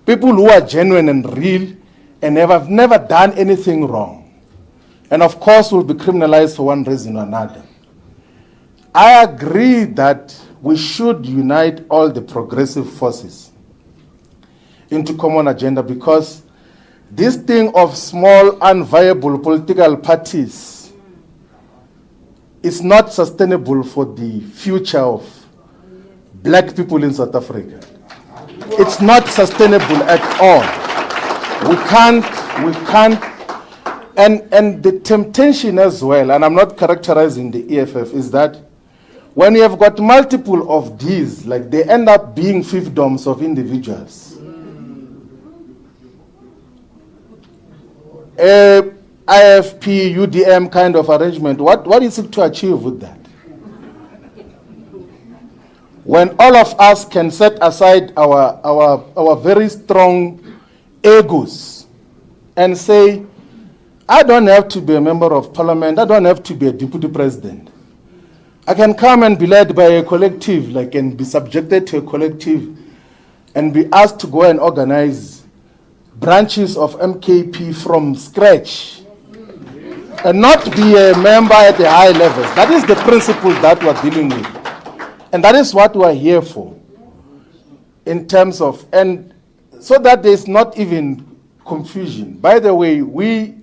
People who are genuine and real and have never done anything wrong, and of course will be criminalized for one reason or another. I agree that we should unite all the progressive forces into common agenda, because this thing of small unviable political parties is not sustainable for the future of black people in South Africa. It's not sustainable at all. We can't, and the temptation as well, and I'm not characterizing the EFF, is that when you have got multiple of these, like they end up being fiefdoms of individuals. IFP, UDM kind of arrangement, what is it to achieve with that? When all of us can set aside our very strong egos and say, I don't have to be a member of parliament, I don't have to be a deputy president. I can come and be led by a collective, like, and be subjected to a collective and be asked to go and organize branches of MKP from scratch and not be a member at the high levels. That is the principle that we're dealing with. And that is what we're here for, in terms of, and so that there's not even confusion. By the way, we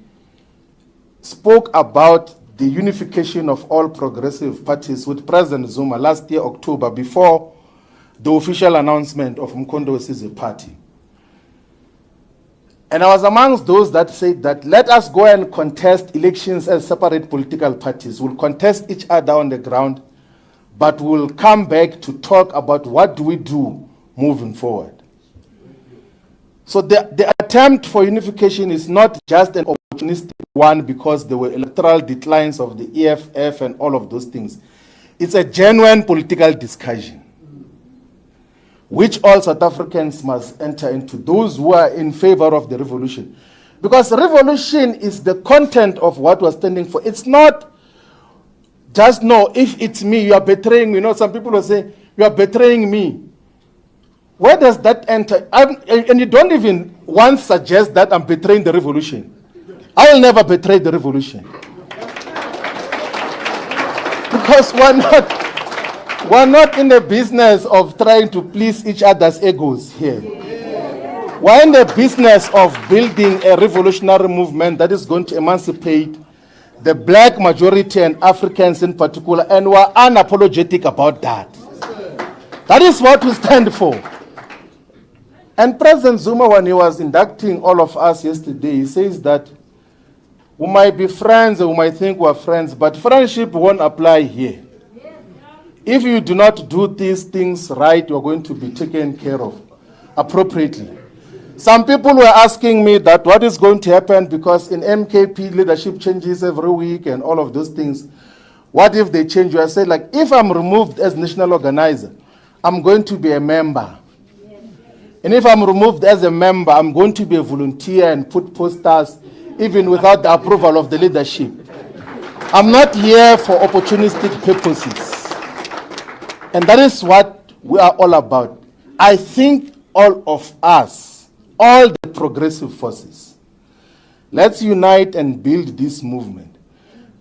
spoke about the unification of all progressive parties with President Zuma last year, October, before the official announcement of Mkondo Wesizwe Party. And I was amongst those that said that let us go and contest elections as separate political parties. We'll contest each other on the ground, but we'll come back to talk about what do we do moving forward. So the attempt for unification is not just an opportunistic one because there were electoral declines of the EFF and all of those things. It's a genuine political discussion, which all South Africans must enter into, those who are in favor of the revolution. Because revolution is the content of what we're standing for. It's not just, no, if it's me, you are betraying me. You know, some people will say, you are betraying me. Where does that enter? And you don't even once suggest that I'm betraying the revolution. I will never betray the revolution. Because we're not in the business of trying to please each other's egos here. We're in the business of building a revolutionary movement that is going to emancipate the black majority and Africans in particular, and we're unapologetic about that. That is what we stand for. And President Zuma, when he was inducting all of us yesterday, he says that we might be friends or we might think we're friends, but friendship won't apply here. If you do not do these things right, you're going to be taken care of appropriately. Some people were asking me that what is going to happen, because in MKP leadership changes every week and all of those things. What if they change? I said, like, if I'm removed as national organizer, I'm going to be a member. And if I'm removed as a member, I'm going to be a volunteer and put posters even without the approval of the leadership. I'm not here for opportunistic purposes. And that is what we are all about. I think all of us, all the progressive forces, let's unite and build this movement.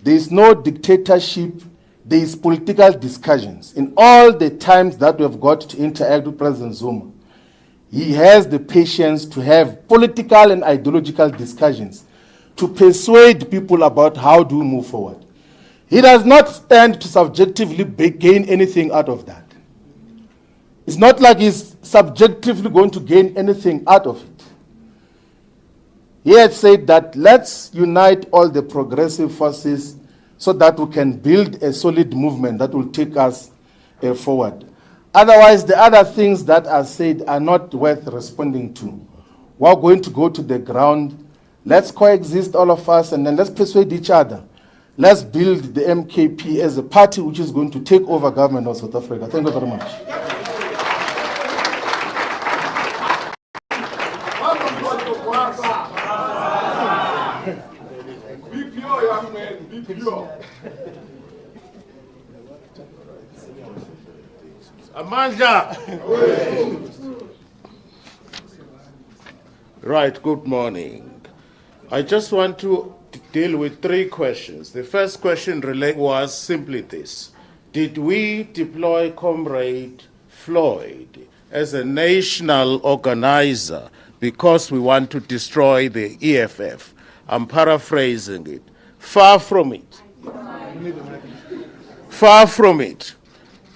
There is no dictatorship, there is political discussions. In all the times that we have got to interact with President Zuma, he has the patience to have political and ideological discussions to persuade people about how to move forward. He does not stand to subjectively gain anything out of that. It's not like he's subjectively going to gain anything out of it. He had said that let's unite all the progressive forces so that we can build a solid movement that will take us forward. Otherwise, the other things that are said are not worth responding to. We are going to go to the ground. Let's coexist, all of us, and then let's persuade each other. Let's build the MKP as a party which is going to take over government of South Africa. Thank you very much. Be pure, young man. Be pure. Amanda. Right, good morning. I just want to deal with three questions. The first question was simply this. Did we deploy Comrade Floyd as a national organizer because we want to destroy the EFF? I'm paraphrasing it. Far from it. Far from it.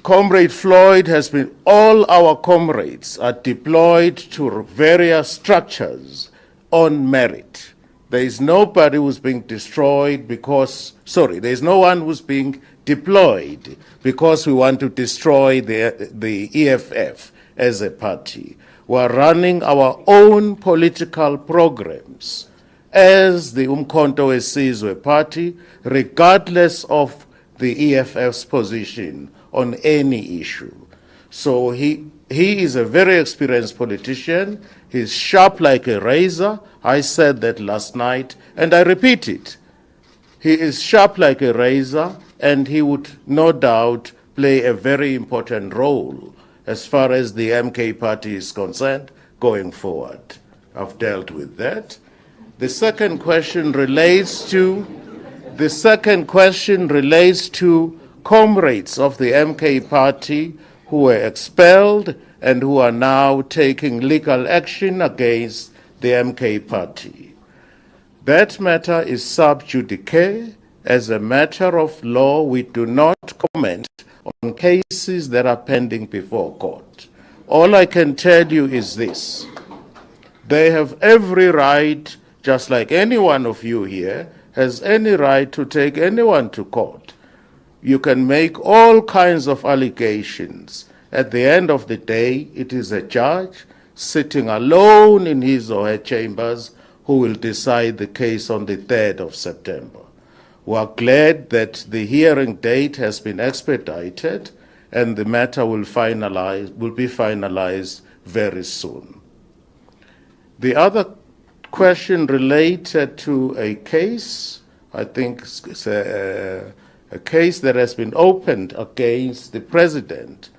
Comrade Floyd has been, all our comrades are deployed to various structures on merit. There is nobody who's being destroyed because, there is no one who's being deployed because we want to destroy the EFF as a party. We're running our own political programs as the Umkhonto weSizwe party, regardless of the EFF's position on any issue. So he is a very experienced politician. He's sharp like a razor. I said that last night, and I repeat it. He is sharp like a razor, and he would no doubt play a very important role as far as the MK party is concerned going forward. I've dealt with that. The second question relates to comrades of the MK party who were expelled and who are now taking legal action against the MK party. That matter is sub judice. As a matter of law, we do not comment on cases that are pending before court. All I can tell you is this. They have every right, just like any one of you here, has any right to take anyone to court. You can make all kinds of allegations. At the end of the day, it is a judge sitting alone in his or her chambers who will decide the case on the 3rd of September. We are glad that the hearing date has been expedited and the matter will be finalized very soon. The other question related to a case, I think it's a case that has been opened against the president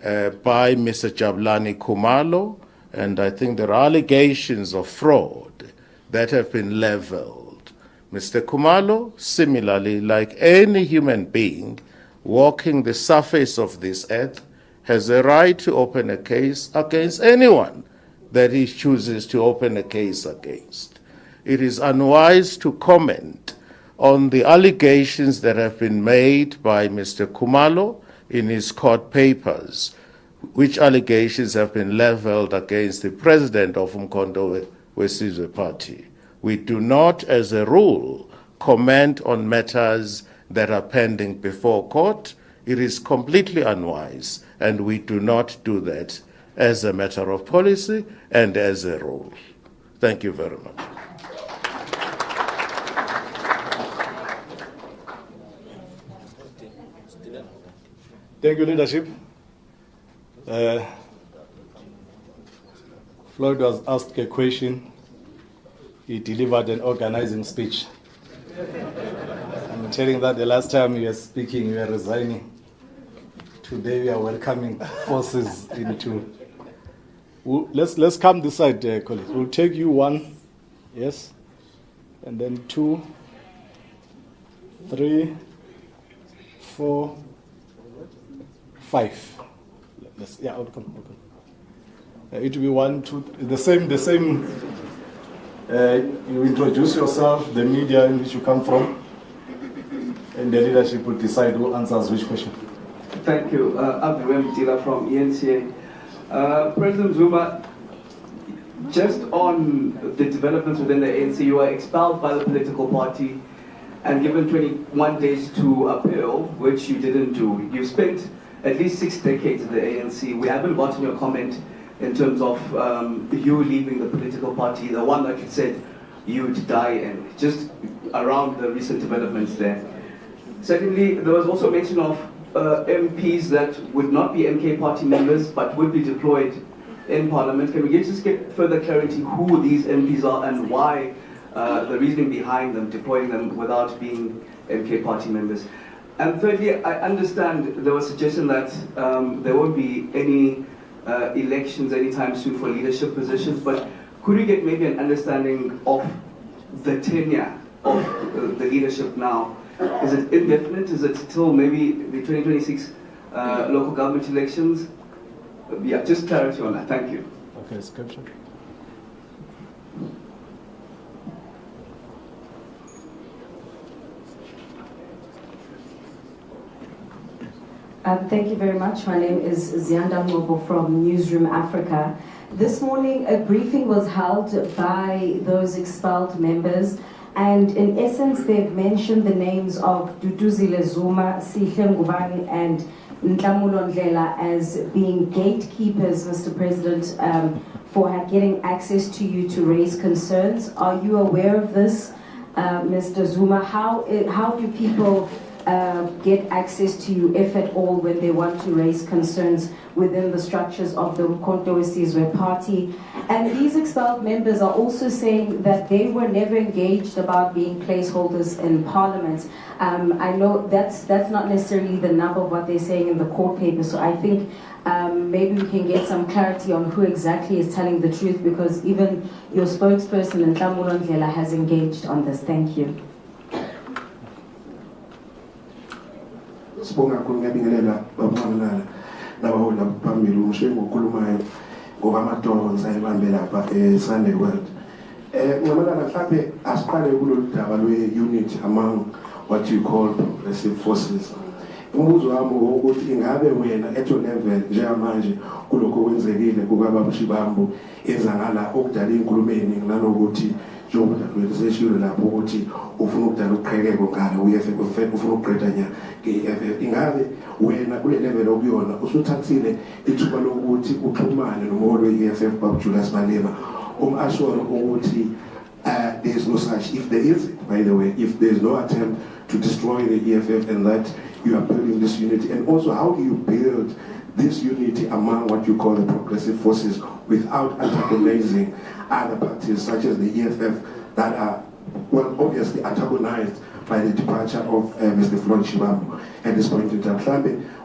by Mr. Jabulani Khumalo, and I think there are allegations of fraud that have been leveled. Mr. Khumalo, similarly, like any human being walking the surface of this earth, has a right to open a case against anyone that he chooses to open a case against. It is unwise to comment on the allegations that have been made by Mr. Khumalo in his court papers, which allegations have been leveled against the president of Umkhonto weSizwe party. We do not, as a rule, comment on matters that are pending before court. It is completely unwise, and we do not do that as a matter of policy and as a rule. Thank you very much. Thank you, leadership. Floyd was asked a question. He delivered an organizing speech. I'm telling that the last time you were speaking, you were resigning. Today we are welcoming forces into. Let's come this side, colleagues. We'll take you 1, yes, and then 2, 3, 4, 5. I'll come. It will be 1, 2, the same. You introduce yourself, the media in which you come from, and the leadership will decide who answers which question. Thank you. Abdulrahman Dila from ENCA. President Zuma, just on the developments within the ANC, you were expelled by the political party and given 21 days to appeal, which you didn't do. You spent at least 6 decades in the ANC. We haven't gotten your comment in terms of you leaving the political party, the one that you said you would die in, just around the recent developments there. Secondly, there was also mention of MPs that would not be MK party members but would be deployed in Parliament. Can we just get further clarity who these MPs are and why the reasoning behind them deploying them without being MK party members? And thirdly, I understand there was suggestion that there won't be any elections anytime soon for leadership positions, but could we get maybe an understanding of the tenure of the leadership now? Is it indefinite? Is it till maybe the 2026 local government elections? Yeah, just clarity on that. Thank you. Okay, scripture. Thank you very much. My name is Zianda Mobo from Newsroom Africa. This morning, a briefing was held by those expelled members, and in essence, they've mentioned the names of Duduzile Zuma, Sihle Ngubane, and Nhlamulo Ndlela as being gatekeepers, Mr. President, for getting access to you to raise concerns. Are you aware of this, Mr. Zuma? How do people get access to you, if at all, when they want to raise concerns within the structures of the Umkhonto weSizwe party? And these expelled members are also saying that they were never engaged about being placeholders in Parliament. I know that's not necessarily the number of what they're saying in the court paper, so I think maybe we can get some clarity on who exactly is telling the truth, because even your spokesperson, Nhlamulo Ndlela, has engaged on this. Thank you. Sibonga kakhulu ngiyabingelela babonakala nabaholi phambili umshengo okhulumayo ngokwamatoro ngisayibambe lapha Sunday World. Ngamalanga mhlawumbe asiqale kulolu daba lwe-unity among what you call progressive forces. Umbuzo wami ukuthi ingabe wena at your level njengamanje kulokho okwenzekile kukaBabushiBambu ezangala okudala inkulumeni nanokuthi njengoba seshilo lapho ukuthi ufuna ukudala uqhekeko ngala uEFF ufuna ukuqeda nya ngeEFF, ingabe wena kule level okuyona usuthathile ithuba lokuthi uxhumane nomholi weEFF Julius Malema ashore ukuthi there is no such, if there is, by the way, if there is no attempt to destroy the EFF, and that you are building this unity, and also how do you build this unity among what you call the progressive forces without antagonizing other parties such as the EFF that are, well, obviously antagonized by the departure of Mr. Shibambu at this point in time.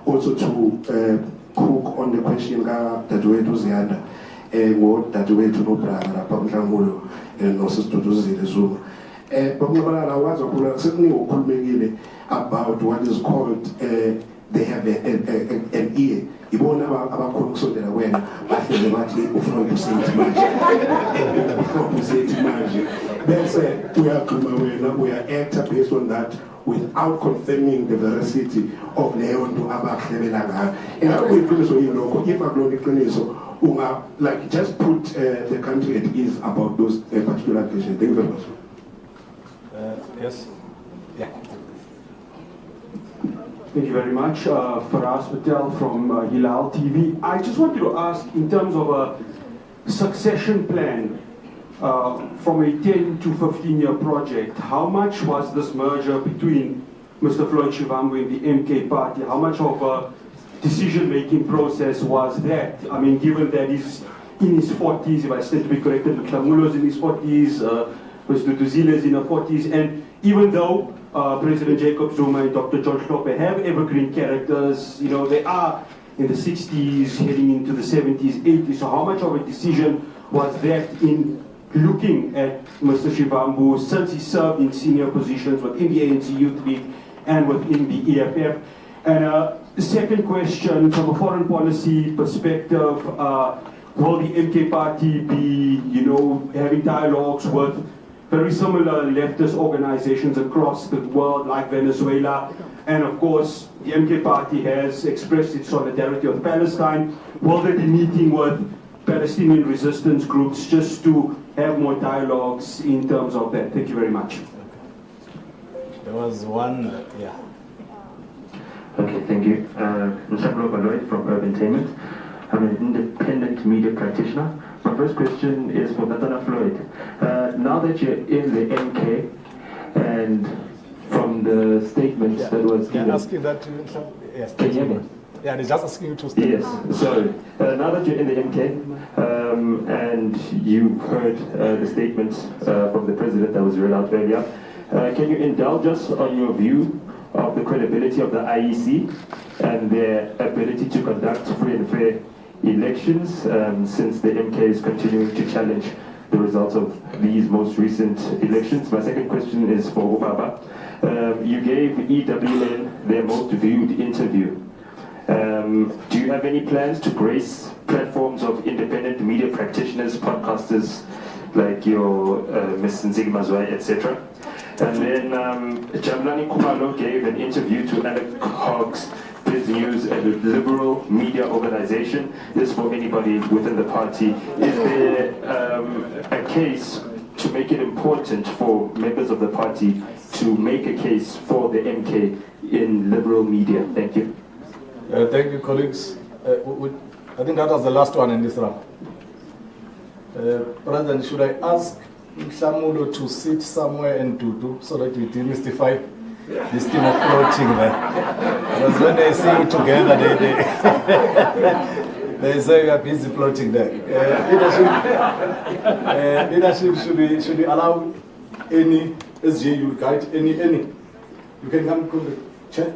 Also to cook on the question that way to Zianda, that way to no brother, Nhlamulo, and also to Duduzile Zuma. But certainly about what is called they have an ear. Ibona abakhongisondela wena bahleze bathi ufuna ukusethi manje bese uyaxhuma wena uya-acta based on that without confirming the veracity of leyo nto abahlebela ngayo. Ingakuyiqiniso yilokho, if akulona iqiniso unga like just put the country at ease about those particular questions. Thank you very much. Yes. Yeah. Thank you very much. Faraz Patel from Hilal TV. I just wanted to ask, in terms of a succession plan from a 10 to 15-year project, how much was this merger between Mr. Floyd Shivambu and the MK party? How much of a decision-making process was that? I mean, given that he's in his 40s, if I stand to be corrected, Nhlamulo's in his 40s, Mr. Duduzile is in her 40s, and even though President Jacob Zuma and Dr. John Hlophe have evergreen characters, you know, they are in the 60s, heading into the 70s, 80s, so how much of a decision was that in looking at Mr. Shivambu since he served in senior positions within the ANC Youth League and within the EFF? And the second question, from a foreign policy perspective, will the MK party be, you know, having dialogues with very similar leftist organizations across the world, like Venezuela? And of course, the MK party has expressed its solidarity with Palestine. Will they be meeting with Palestinian resistance groups just to have more dialogues in terms of that? Thank you very much. There was one, yeah. Okay, thank you. Mr. Baloy from Urban Entertainment. I'm an independent media practitioner. My first question is for Natana Floyd. Now that you're in the MK, and from the statements that was given... asking that to yes, can you hear me? Yeah, they're just asking you to stay. Yes, sorry. Now that you're in the MK, and you've heard the statements from the president that was read out earlier, can you indulge us on your view of the credibility of the IEC and their ability to conduct free and fair elections, since the MK is continuing to challenge the results of these most recent elections? My second question is for Obaba. You gave EWN their most viewed interview. Do you have any plans to grace platforms of independent media practitioners, podcasters like your Ms. Nzigi Mazwai, etc.? And then Jamlani Kumalo gave an interview to Alec Hoggs, Biz News, a liberal media organization. This is for anybody within the party. Is there a case to make it important for members of the party to make a case for the MK in liberal media? Thank you. Thank you, colleagues. I think that was the last one in this round. President, should I ask Mhlamulo to sit somewhere and do so that we demystify this thing of floating there? Because when they see you together, they say we are busy floating there. Leadership should we allow any SGU guide, any. You can come to the chair.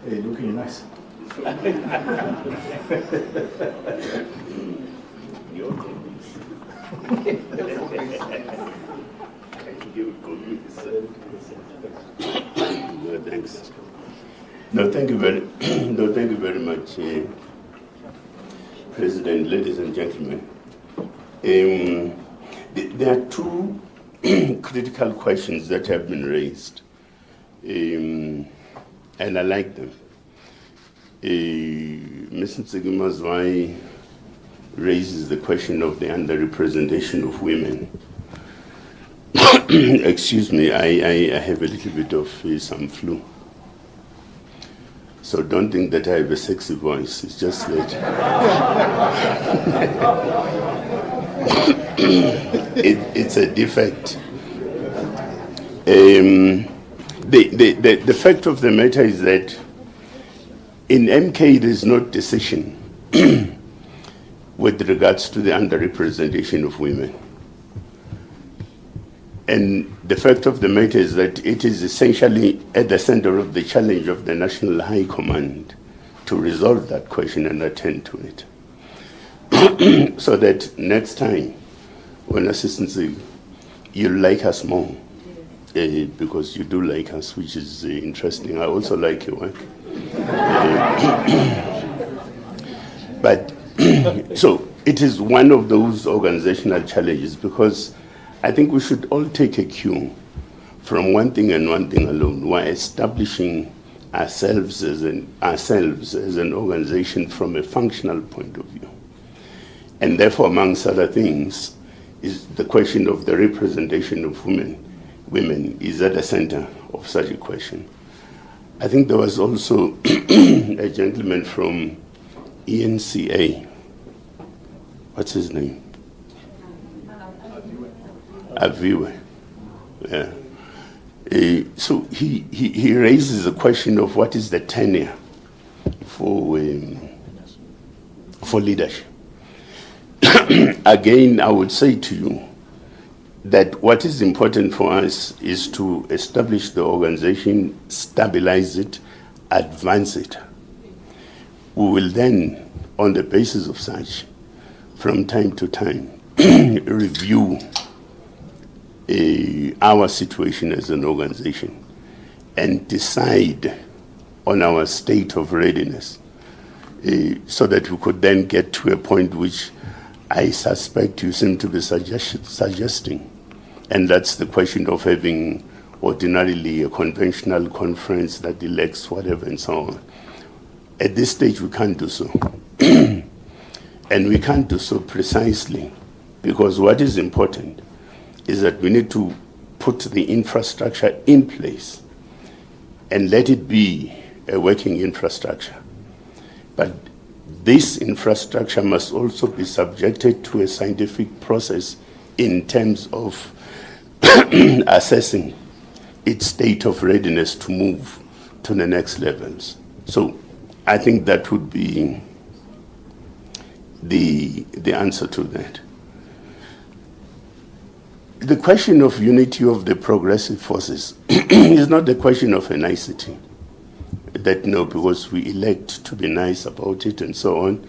Hey, looking nice. No, thanks. No, thank you very much, President, ladies and gentlemen. There are two critical questions that have been raised, and I like them. Ms. Nzigi Mazwai raises the question of the underrepresentation of women. Excuse me, I have a little bit of some flu. So don't think that I have a sexy voice, it's just that it's a defect. The fact of the matter is that in MK there is no decision with regards to the underrepresentation of women. And the fact of the matter is that it is essentially at the center of the challenge of the National High Command to resolve that question and attend to it. So that next time, when Assistant you'll like us more, because you do like us, which is interesting. I also like your work. But so it is one of those organizational challenges, because I think we should all take a cue from one thing and one thing alone. We're establishing ourselves as an organization from a functional point of view. And therefore, amongst other things, is the question of the representation of women is at the center of such a question. I think there was also a gentleman from ENCA. What's his name? Aviwe. Yeah. So he raises the question of what is the tenure for leadership. Again, I would say to you that what is important for us is to establish the organization, stabilize it, advance it. We will then, on the basis of such, from time to time, review our situation as an organization and decide on our state of readiness, so that we could then get to a point which I suspect you seem to be suggesting. And that's the question of having ordinarily a conventional conference that elects whatever and so on. At this stage, we can't do so. And we can't do so precisely because what is important is that we need to put the infrastructure in place and let it be a working infrastructure. But this infrastructure must also be subjected to a scientific process in terms of assessing its state of readiness to move to the next levels. So I think that would be the answer to that. The question of unity of the progressive forces is not a question of a nicety. That no, because we elect to be nice about it and so on,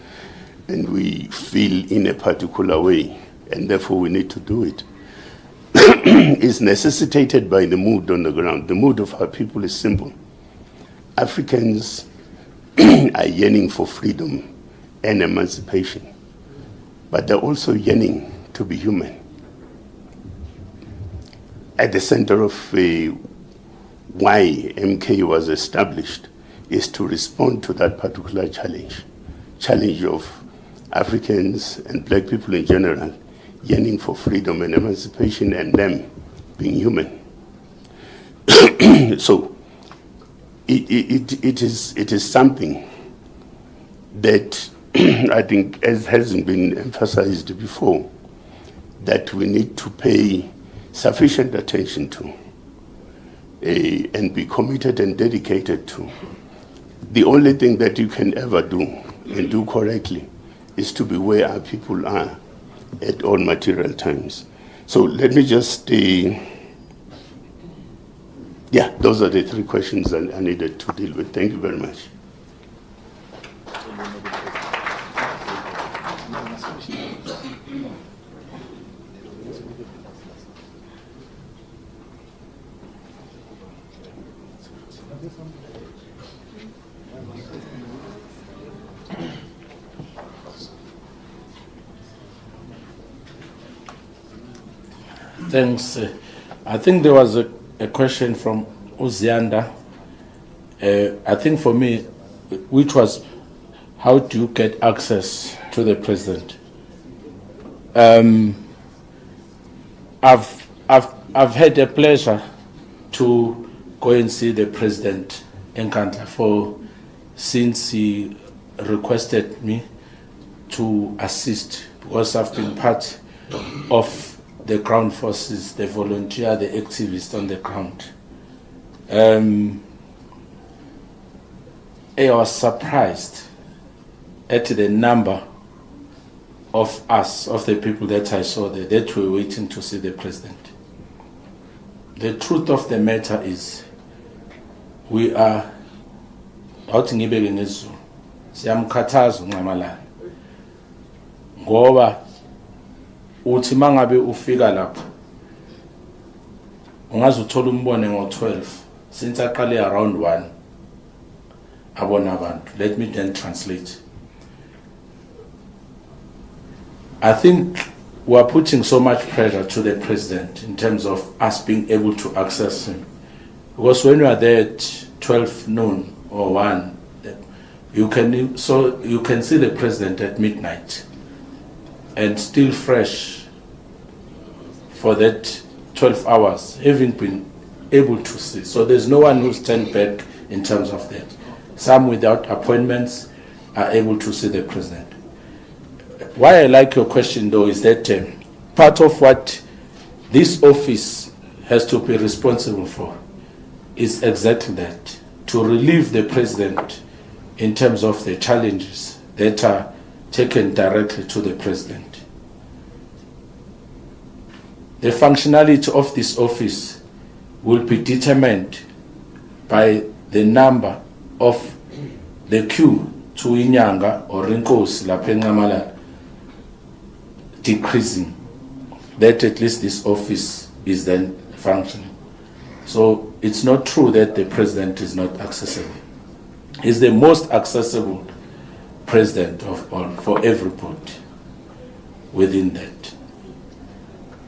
and we feel in a particular way, and therefore we need to do it. Is necessitated by the mood on the ground. The mood of our people is simple. Africans are yearning for freedom and emancipation, but they're also yearning to be human. At the center of why MK was established is to respond to that particular challenge of Africans and black people in general yearning for freedom and emancipation and them being human. So it is something that I think, as hasn't been emphasized before, that we need to pay sufficient attention to and be committed and dedicated to. The only thing that you can ever do and do correctly is to be where our people are at all material times. So let me just, those are the three questions that I needed to deal with. Thank you very much. Thanks. I think there was a question from Uzianda. I think for me, which was, how do you get access to the president? I've had the pleasure to go and see the president in Nkandla since he requested me to assist, because I've been part of the ground forces, the volunteer, the activists on the ground. I was surprised at the number of us, of the people that I saw there, that were waiting to see the president. The truth of the matter is, we are out in ngibeke ngesiZulu, siyamkhathaza uNcamalala ngoba uthi mangabe ufika lapha ungaze uthola umbone ngo-12 since aqale around 1 abona abantu. Let me then translate. I think we are putting so much pressure to the president in terms of us being able to access him, because when you are there at 12 noon or 1, you can see the president at midnight and still fresh for that 12 hours, having been able to see. So there's no one who stands back in terms of that. Some without appointments are able to see the president. Why I like your question though is that part of what this office has to be responsible for is exactly that, to relieve the president in terms of the challenges that are taken directly to the president. The functionality of this office will be determined by the number of the queue to Inyanga or Rinkos Lapengamala decreasing, that at least this office is then functioning. So it's not true that the president is not accessible. He's the most accessible president of all for everybody within that.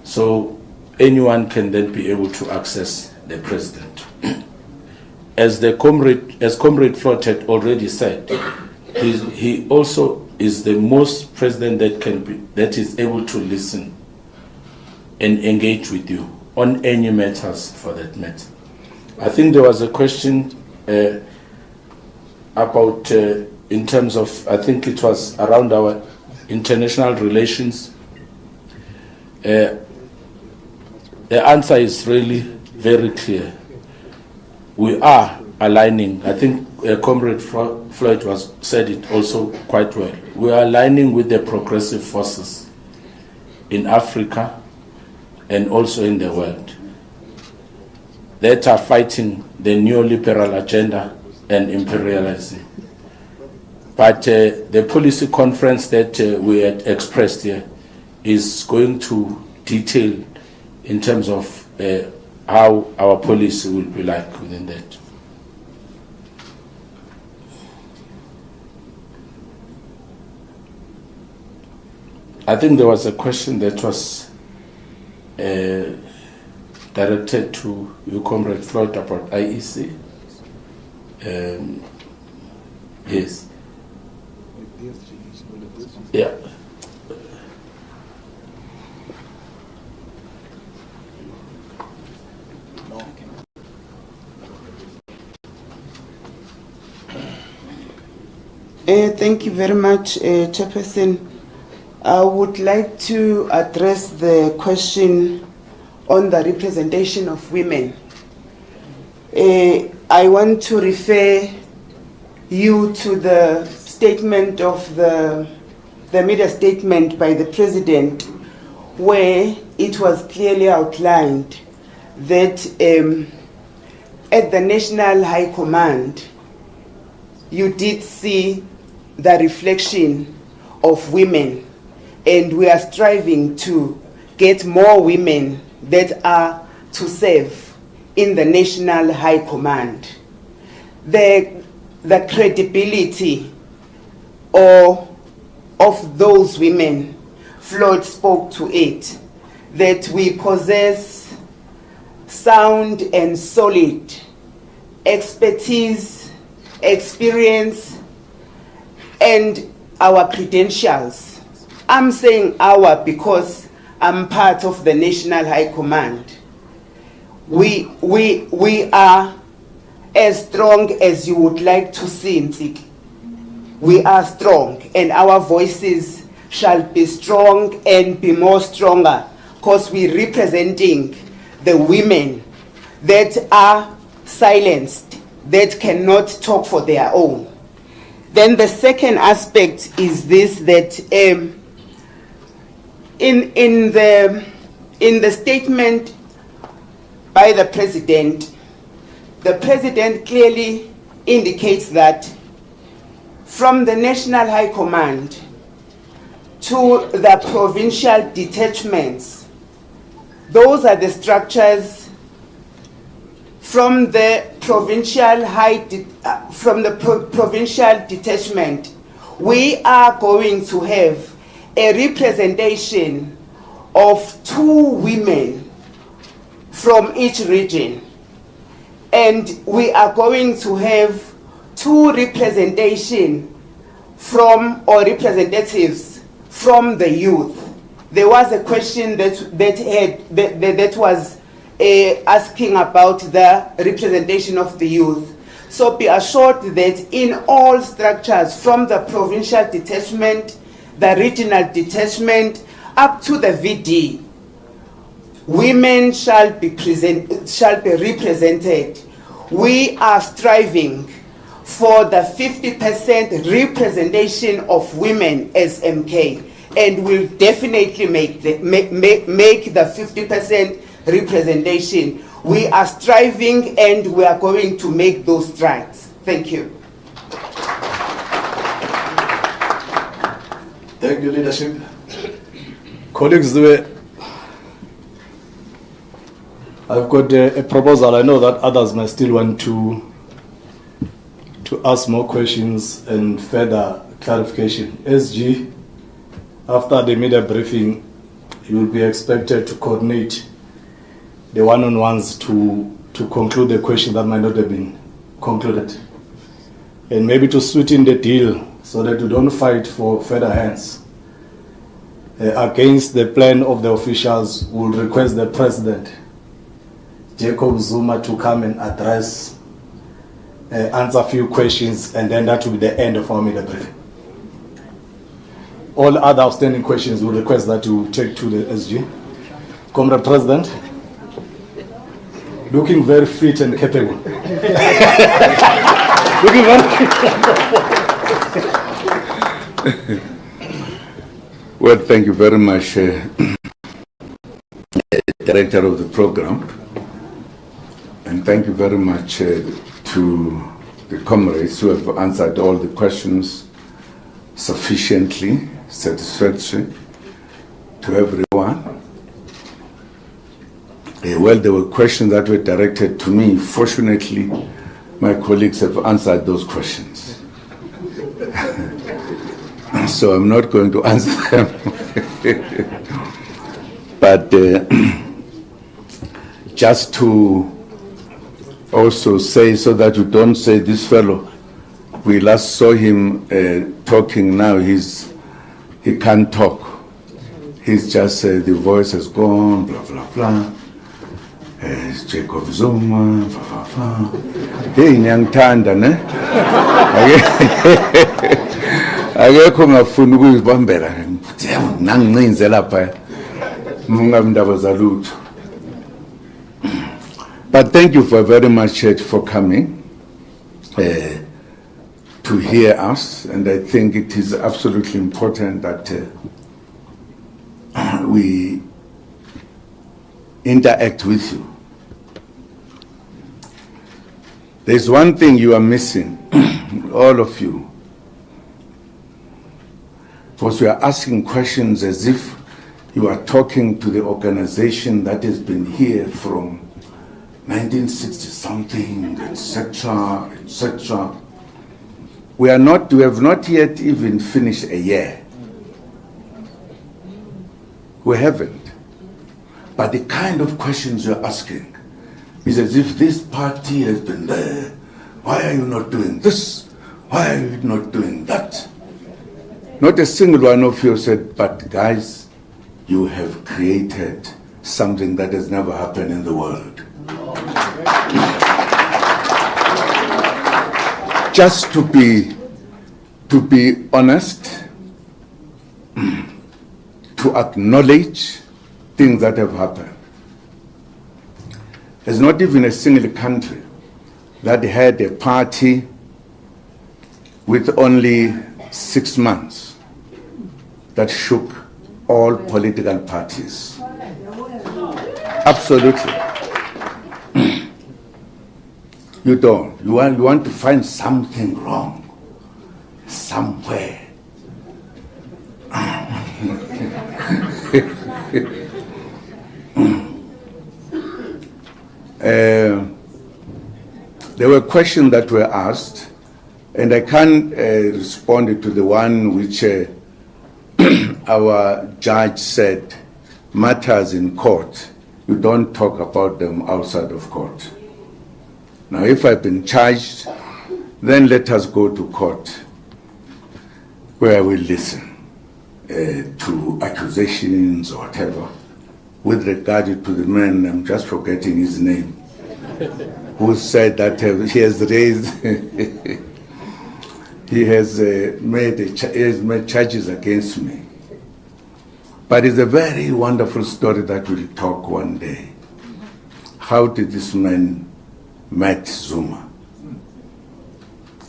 So anyone can then be able to access the president. As Comrade Flott had already said, he also is the most president that is able to listen and engage with you on any matters for that matter. I think there was a question about, in terms of, I think it was around our international relations. The answer is really very clear. We are aligning. I think Comrade Floyd said it also quite well. We are aligning with the progressive forces in Africa and also in the world that are fighting the neoliberal agenda and imperialism. But the policy conference that we had expressed here is going to detail in terms of how our policy will be like within that. I think there was a question that was directed to you, Comrade Floyd, about IEC. Yes. Yeah. Thank you very much, Chairperson. I would like to address the question on the representation of women. I want to refer you to the statement of the media statement by the President, where it was clearly outlined that at the National High Command, you did see the reflection of women, and we are striving to get more women that are to serve in the National High Command. The credibility of those women, Floyd spoke to it, that we possess sound and solid expertise, experience, and our credentials. I'm saying our because I'm part of the National High Command. We are as strong as you would like to see, Ntiki. We are strong, and our voices shall be strong and be more stronger, because we're representing the women that are silenced, that cannot talk for their own. Then the second aspect is this, that in the statement by the President clearly indicates that from the National High Command to the provincial detachments, those are the structures. From the provincial provincial detachment, we are going to have a representation of 2 women from each region, and we are going to have 2 representation from, or representatives from, the youth. There was a question that was asking about the representation of the youth. So be assured that in all structures, from the provincial detachment, the regional detachment, up to the VD, women shall be represented. We are striving for the 50% representation of women as MK, and will definitely make the 50% representation. We are striving, and we are going to make those strides. Thank you. Thank you, leadership. Colleagues, I've got a proposal. I know that others may still want to ask more questions and further clarification. SG, after the media briefing, you will be expected to coordinate the one-on-ones to conclude the question that might not have been concluded, and maybe to sweeten the deal so that we don't fight for further hands. Against the plan of the officials, we'll request the President, Jacob Zuma, to come and address answer a few questions, and then that will be the end of our media briefing. All other outstanding questions, we request that you take to the SG. Comrade President, looking very fit and capable. Looking very Well, thank you very much, Director of the program. And thank you very much to the comrades who have answered all the questions sufficiently, satisfactory to everyone. Well, there were questions that were directed to me. Fortunately, my colleagues have answered those questions. So I'm not going to answer them. But just to also say, so that you don't say this fellow, we last saw him talking, now he can't talk. He's just, the voice has gone, blah, blah, blah. It's Jacob Zuma, blah, blah, blah. Hey, nyangtanda, ne? Akekho ngafuna ukuzibambela nangincinze lapha mungabe indaba zalutho. But thank you very much for coming to hear us, and I think it is absolutely important that we interact with you. There's one thing you are missing, all of you. Because we are asking questions as if you are talking to the organization that has been here from 1960-something, etc., etc. We have not yet even finished a year. We haven't. But the kind of questions you're asking is as if this party has been there. Why are you not doing this? Why are you not doing that? Not a single one of you said, but guys, you have created something that has never happened in the world. Just to be honest, to acknowledge things that have happened. There's not even a single country that had a party with only 6 months that shook all political parties. Absolutely. You don't. You want to find something wrong somewhere. There were questions that were asked, and I can't respond to the one which our judge said, matters in court, you don't talk about them outside of court. Now, if I've been charged, then let us go to court, where I will listen to accusations or whatever. With regard to the man, I'm just forgetting his name, who said that he has raised, he has made charges against me. But it's a very wonderful story that we'll talk one day. How did this man met Zuma?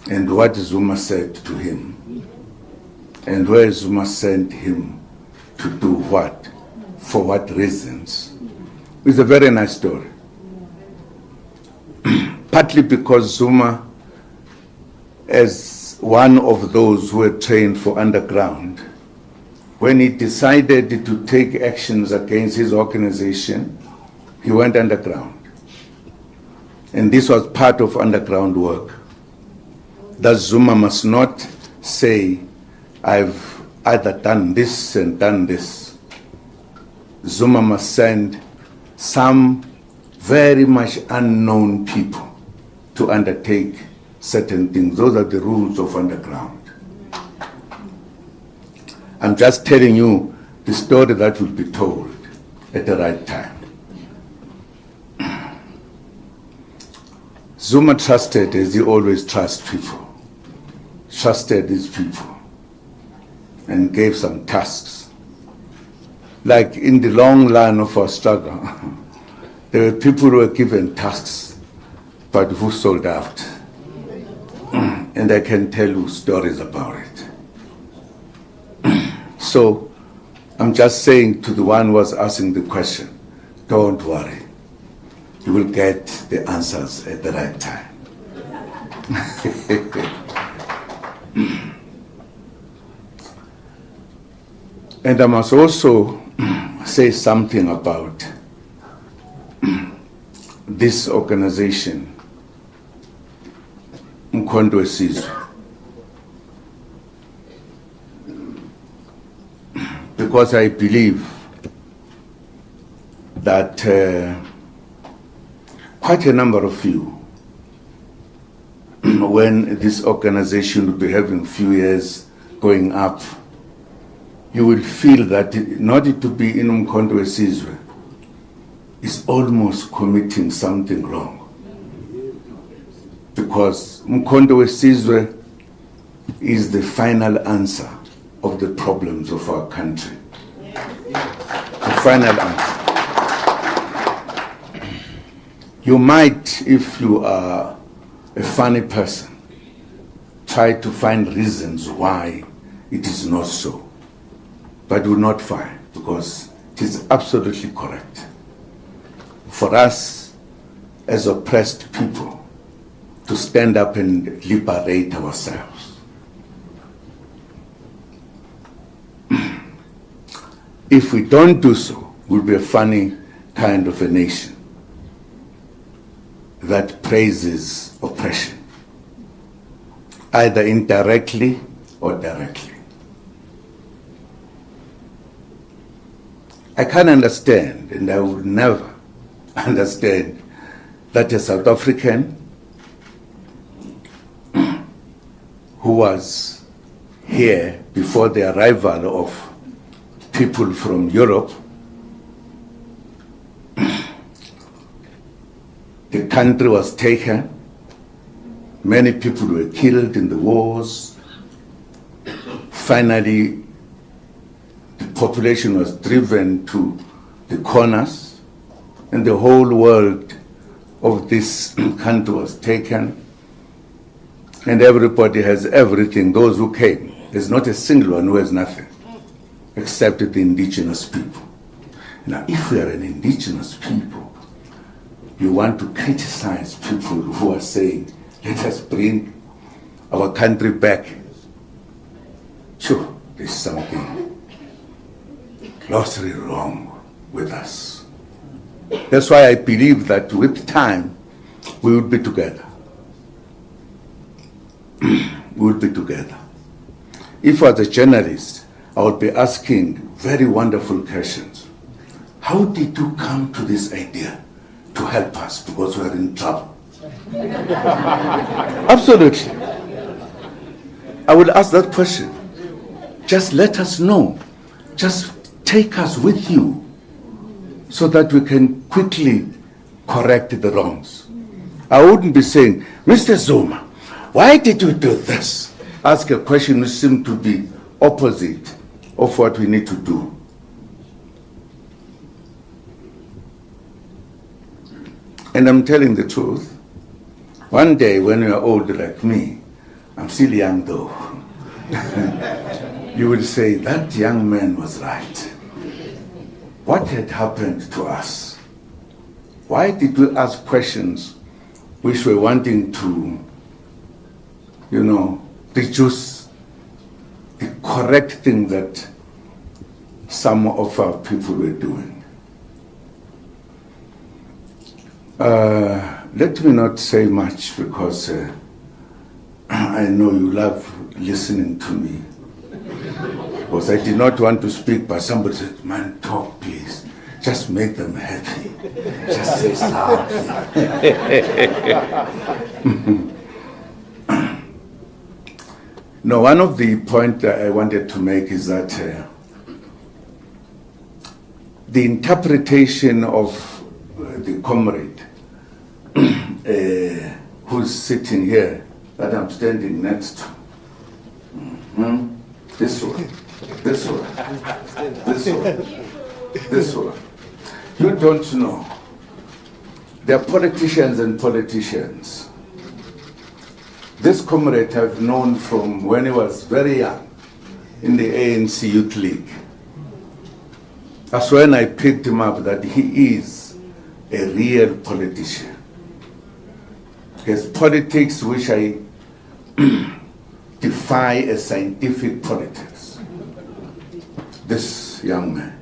And what Zuma said to him? And where Zuma sent him to do what? For what reasons? It's a very nice story. Partly because Zuma, as one of those who were trained for underground, when he decided to take actions against his organization, he went underground. And this was part of underground work. That Zuma must not say, I've either done this and done this. Zuma must send some very much unknown people to undertake certain things. Those are the rules of underground. I'm just telling you the story that will be told at the right time. Zuma trusted, as he always trusts people, trusted these people and gave some tasks. Like in the long line of our struggle, there were people who were given tasks, but who sold out. And I can tell you stories about it. So I'm just saying to the one who was asking the question, don't worry. You will get the answers at the right time. And I must also say something about this organization, Umkhonto weSizwe, because I believe that quite a number of you, when this organization will be having a few years going up, you will feel that in order to be in Umkhonto weSizwe is almost committing something wrong. Because Umkhonto weSizwe is the final answer of the problems of our country. The final answer. You might, if you are a funny person, try to find reasons why it is not so, but will not find, because it is absolutely correct. For us, as oppressed people, to stand up and liberate ourselves. If we don't do so, we'll be a funny kind of a nation that praises oppression, either indirectly or directly. I can't understand, and I will never understand, that a South African who was here before the arrival of people from Europe, the country was taken, many people were killed in the wars, finally the population was driven to the corners, and the whole world of this country was taken, and everybody has everything, those who came. There's not a single one who has nothing, except the indigenous people. Now, if we are an indigenous people, you want to criticize people who are saying, let us bring our country back. Sure, there's something grossly wrong with us. That's why I believe that with time, we will be together. We will be together. If as a journalist, I would be asking very wonderful questions. How did you come to this idea to help us, because we are in trouble? Absolutely. I will ask that question. Just let us know. Just take us with you so that we can quickly correct the wrongs. I wouldn't be saying, Mr. Zuma, why did you do this? Ask a question which seems to be opposite of what we need to do. And I'm telling the truth. One day when you're old like me, I'm still young though, you will say, that young man was right. What had happened to us? Why did we ask questions which were wanting to, reduce the correct thing that some of our people were doing? Let me not say much, because I know you love listening to me. Because I did not want to speak, but somebody said, man, talk please. Just make them happy. Just say something. No, one of the points that I wanted to make is that the interpretation of the comrade who's sitting here that I'm standing next to. This one, this one, this one, this one. You don't know. They're politicians and politicians. This comrade I've known from when he was very young in the ANC Youth League. That's when I picked him up that he is a real politician. His politics, which I defy as scientific politics. This young man.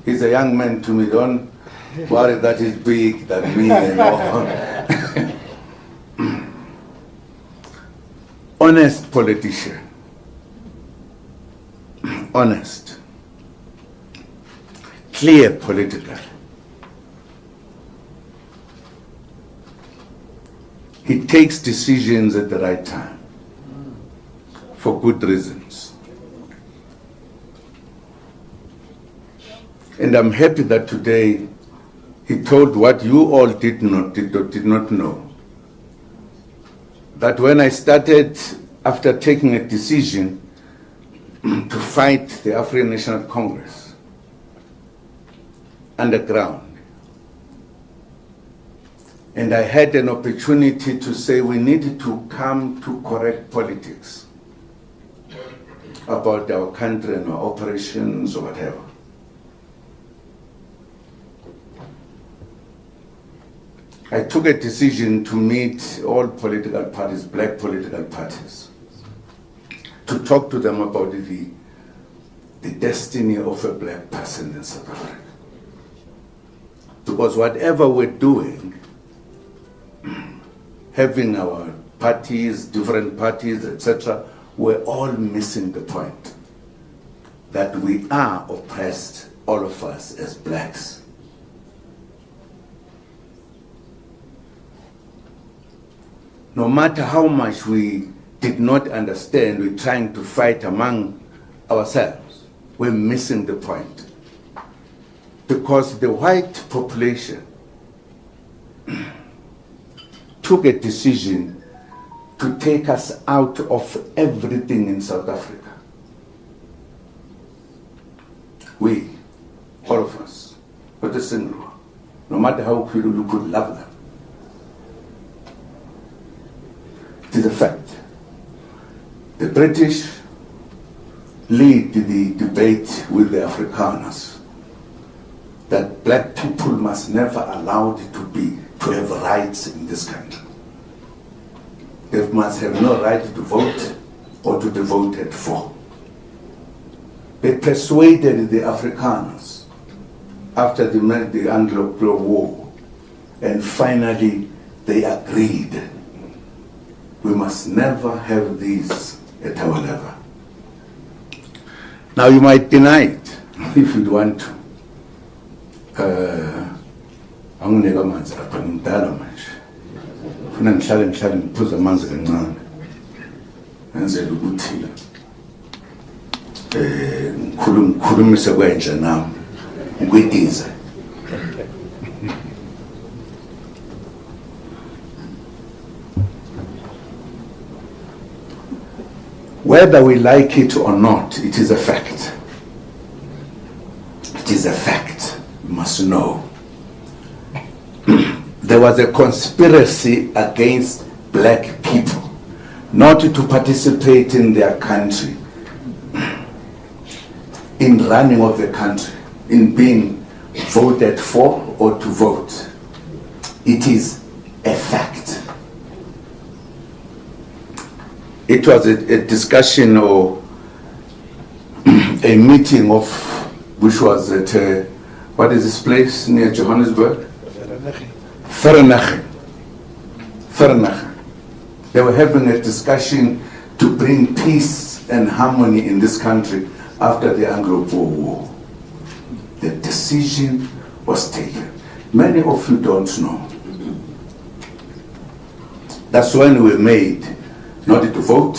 He's a young man to me, don't worry that he's big than me and all. Honest politician. Honest. Clear political. He takes decisions at the right time for good reasons. And I'm happy that today he told what you all did not know. That when I started, after taking a decision to fight the African National Congress underground, and I had an opportunity to say we needed to come to correct politics about our country and our operations or whatever. I took a decision to meet all political parties, black political parties, to talk to them about the destiny of a black person in South Africa. Because whatever we're doing, having our parties, different parties, etc., we're all missing the point that we are oppressed, all of us, as blacks. No matter how much we did not understand, we're trying to fight among ourselves, we're missing the point. Because the white population took a decision to take us out of everything in South Africa. We, all of us, not a single one, no matter how you could love them. It is a fact. The British lead the debate with the Afrikaners that black people must never allow it to have rights in this country. They must have no right to vote or to be voted for. They persuaded the Afrikaners after the Anglo-Boer War, and finally they agreed. We must never have these at our level. Now you might deny it if you want to. Angineka amanzi lapha ngimdala manje. Ufuna ngihlale ngiphuza amanzi kancane. Ngenzela ukuthi ngikhulumise kwenje nami ngikwidiza. Whether we like it or not, it is a fact. It is a fact. You must know. There was a conspiracy against black people not to participate in their country, in running of the country, in being voted for or to vote. It is a fact. It was a discussion or a meeting of, which was at, what is this place near Johannesburg? Vereeniging. They were having a discussion to bring peace and harmony in this country after the Anglo-Boer War. The decision was taken. Many of you don't know. That's when we made not to vote,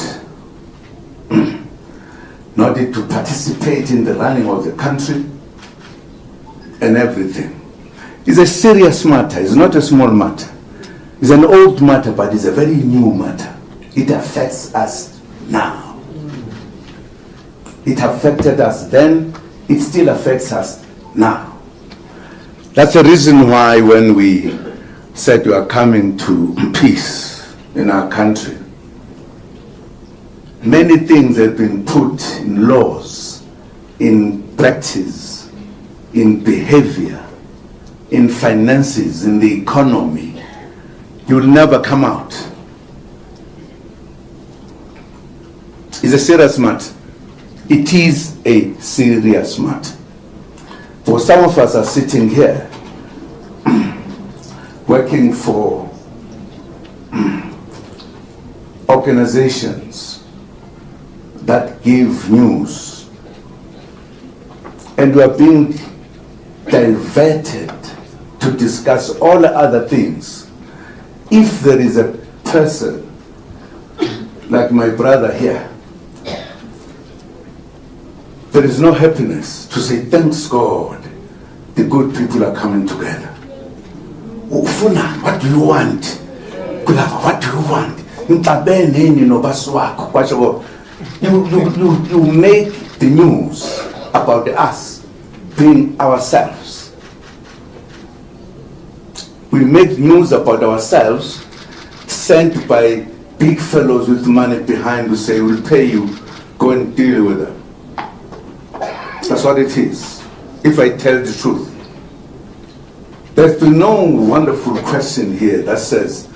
not to participate in the running of the country and everything. It's a serious matter, it's not a small matter. It's an old matter, but it's a very new matter. It affects us now. It affected us then, it still affects us now. That's the reason why when we said we are coming to peace in our country, many things have been put in laws, in practice, in behavior, in finances, in the economy. You will never come out. It's a serious matter. It is a serious matter. For some of us are sitting here working for organizations that give news, and we are being diverted to discuss all other things. If there is a person like my brother here, there is no happiness to say, thanks God, the good people are coming together. Ufuna, what do you want? Kulava, what do you want? You make the news about us being ourselves. We make news about ourselves sent by big fellows with money behind who say, we'll pay you, go and deal with them. That's what it is, if I tell the truth. There's been no wonderful question here that says,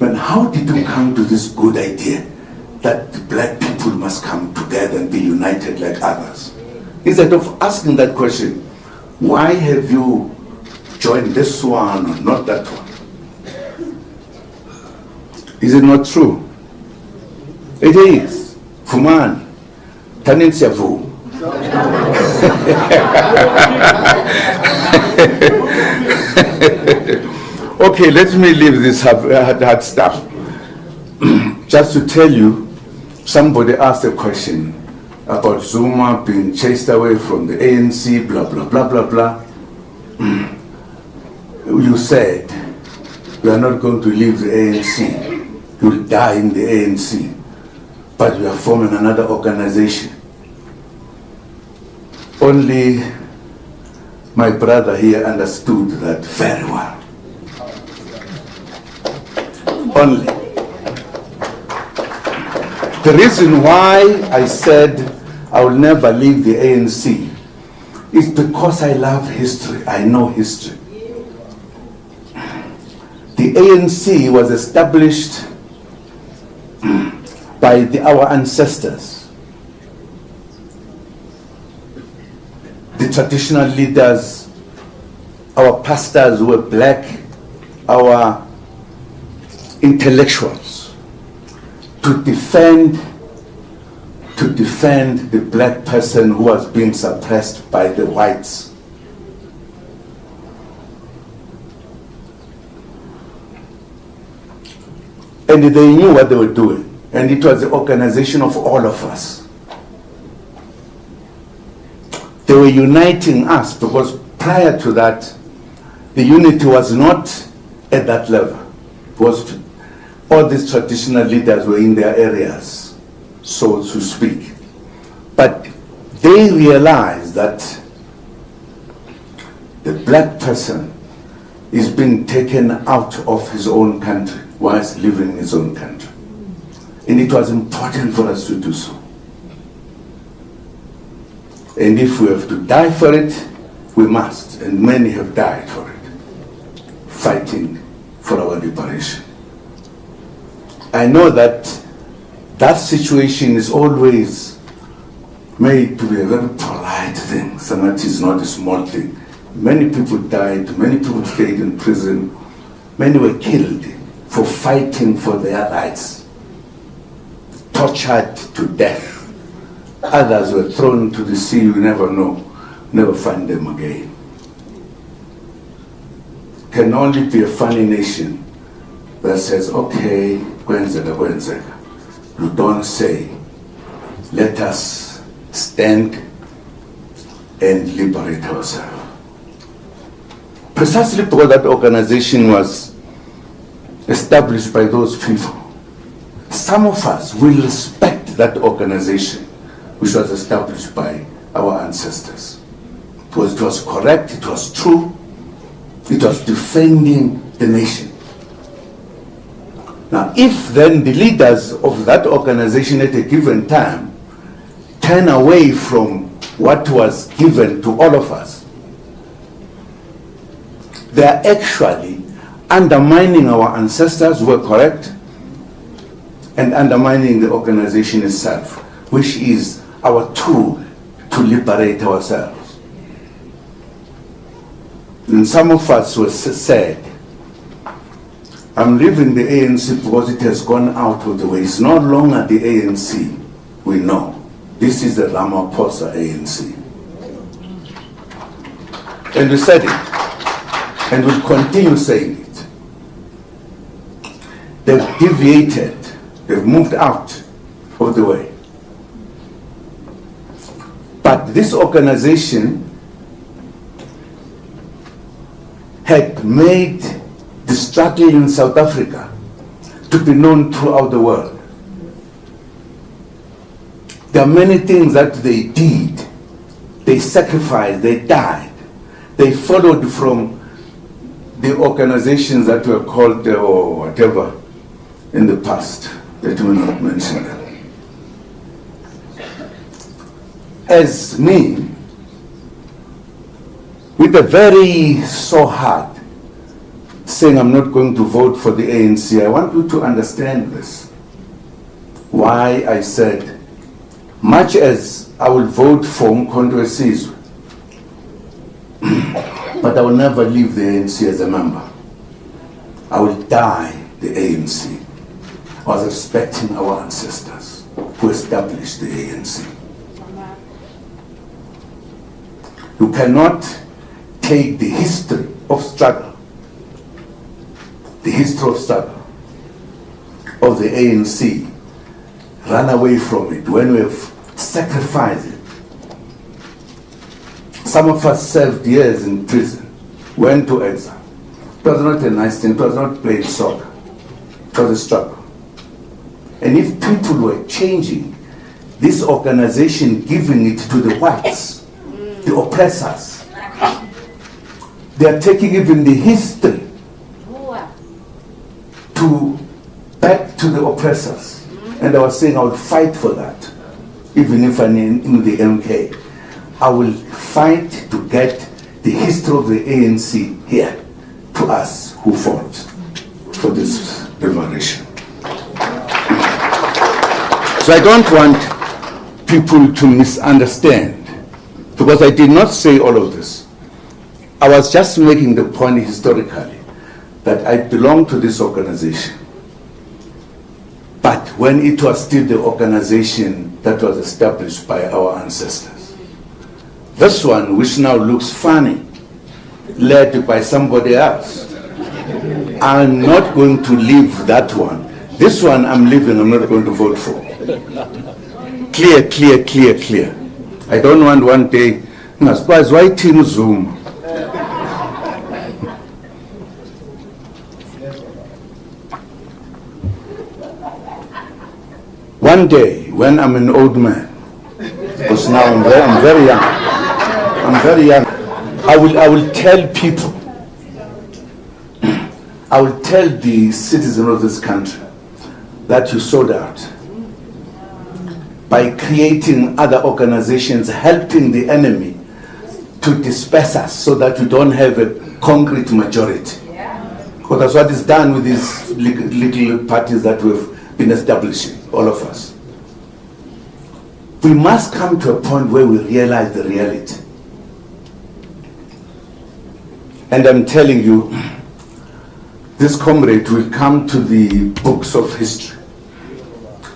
man, how did you come to this good idea that the black people must come together and be united like others? Instead of asking that question, why have you joined this one or not that one? Is it not true? It is. Fuman, Taninsiavu. Okay, let me leave this hard stuff. Just to tell you, somebody asked a question about Zuma being chased away from the ANC, blah, blah, blah, blah, blah. You said, we are not going to leave the ANC. You'll die in the ANC. But we are forming another organization. Only my brother here understood that very well. Only. The reason why I said I will never leave the ANC is because I love history. I know history. The ANC was established by our ancestors. The traditional leaders, our pastors who were black, our intellectuals, to defend the black person who was being suppressed by the whites. And they knew what they were doing. And it was the organization of all of us. They were uniting us because prior to that, the unity was not at that level. It was all these traditional leaders were in their areas, so to speak. But they realized that the black person is being taken out of his own country whilst living in his own country. And it was important for us to do so. And if we have to die for it, we must. And many have died for it, fighting for our liberation. I know that that situation is always made to be a very polite thing. Something is not a small thing. Many people died, many people stayed in prison, many were killed for fighting for their rights, tortured to death. Others were thrown into the sea, you never know, never find them again. Can only be a funny nation that says, okay, you don't say, let us stand and liberate ourselves. Precisely because that organization was established by those people, some of us will respect that organization which was established by our ancestors. Because it was correct, it was true, it was defending the nation. Now, if then the leaders of that organization at a given time turn away from what was given to all of us, they are actually undermining our ancestors who were correct and undermining the organization itself, which is our tool to liberate ourselves. And some of us were said, I'm leaving the ANC because it has gone out of the way. It's no longer the ANC we know. This is the Ramaphosa ANC. And we said it, and we'll continue saying it. They've deviated, they've moved out of the way. But this organization had made the struggle in South Africa to be known throughout the world. There are many things that they did. They sacrificed, they died. They followed from the organizations that were called or whatever in the past. Let me not mention them. As me, with a very sore heart, saying I'm not going to vote for the ANC, I want you to understand this. Why I said, much as I will vote for Umkhonto weSizwe, but I will never leave the ANC as a member. I will die the ANC. I was respecting our ancestors who established the ANC. You cannot take the history of struggle, the history of struggle of the ANC, run away from it when we have sacrificed it. Some of us served years in prison, went to exile. It was not a nice thing, it was not playing soccer, it was a struggle. And if people were changing this organization, giving it to the whites, the oppressors, they are taking even the history to back to the oppressors. And I was saying I would fight for that, even if I'm in the MK. I will fight to get the history of the ANC here to us who fought for this liberation. So I don't want people to misunderstand, because I did not say all of this. I was just making the point historically that I belong to this organization. But when it was still the organization that was established by our ancestors. This one, which now looks funny, led by somebody else, I'm not going to leave that one. This one I'm leaving, I'm not going to vote for. Clear, clear, clear, clear. I don't want one day, why Team Zuma? One day, when I'm an old man, because now I'm very young, I will tell people, I will tell the citizens of this country that you sold out by creating other organizations, helping the enemy to disperse us so that we don't have a concrete majority. Because that's what is done with these little parties that we've been establishing, all of us. We must come to a point where we realize the reality. And I'm telling you, this comrade will come to the books of history.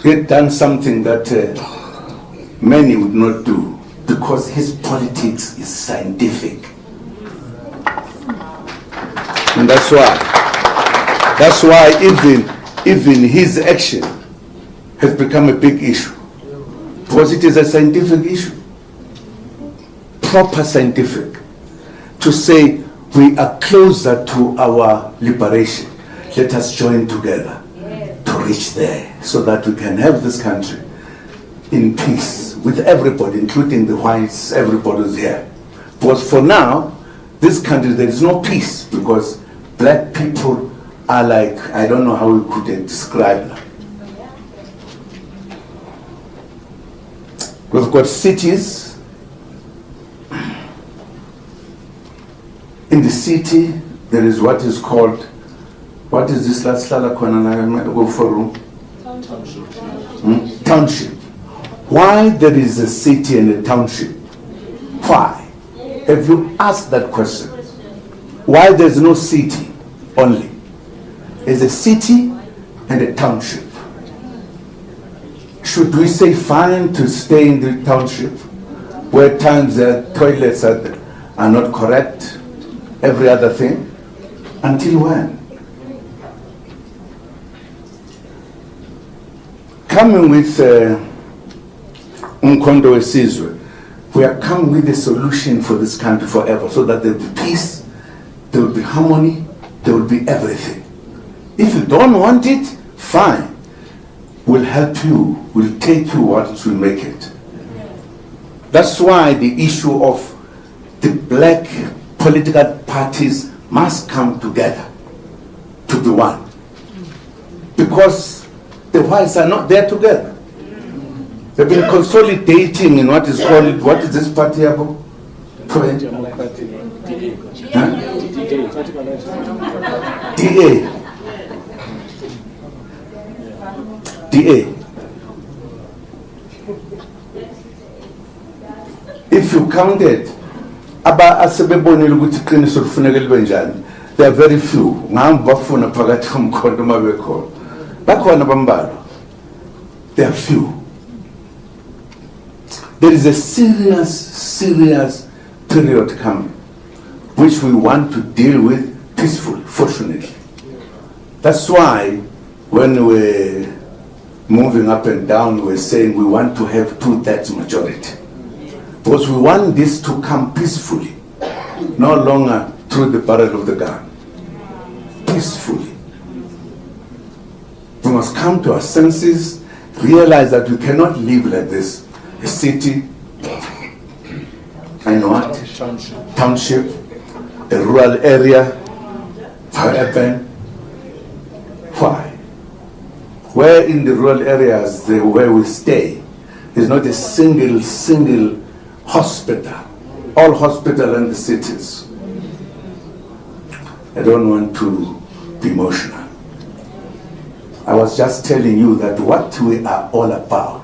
He had done something that many would not do, because his politics is scientific. And that's why even his action has become a big issue, because it is a scientific issue, proper scientific, to say we are closer to our liberation. Let us join together to reach there so that we can have this country in peace with everybody, including the whites, everybody's here. Because for now, this country, there is no peace because black people are like, I don't know how we could describe them. We've got cities. In the city, there is what is called, what is this last township. Why there is a city and a township? Why? If you ask that question, why there's no city only? There's a city and a township. Should we say fine to stay in the township where times the toilets are not correct, every other thing? Until when? Coming with Umkhonto Wesizwe, we are coming with a solution for this country forever so that there will be peace, there will be harmony, there will be everything. If you don't want it, fine. We'll help you, we'll take you once we make it. That's why the issue of the black political parties must come together to be one. Because the whites are not there together. They've been consolidating in what is called, what is this party about? DA. If you counted, there are very few. There are few. There is a serious period coming, which we want to deal with peacefully, fortunately. That's why when we're moving up and down, we're saying we want to have 2/3 majority. Because we want this to come peacefully, no longer through the barrel of the gun. Peacefully. We must come to our senses, realize that we cannot live like this. A city, and what? Township, a rural area, urban. Why? Where in the rural areas where we stay, there's not a single hospital. All hospitals in the cities. I don't want to be emotional. I was just telling you that what we are all about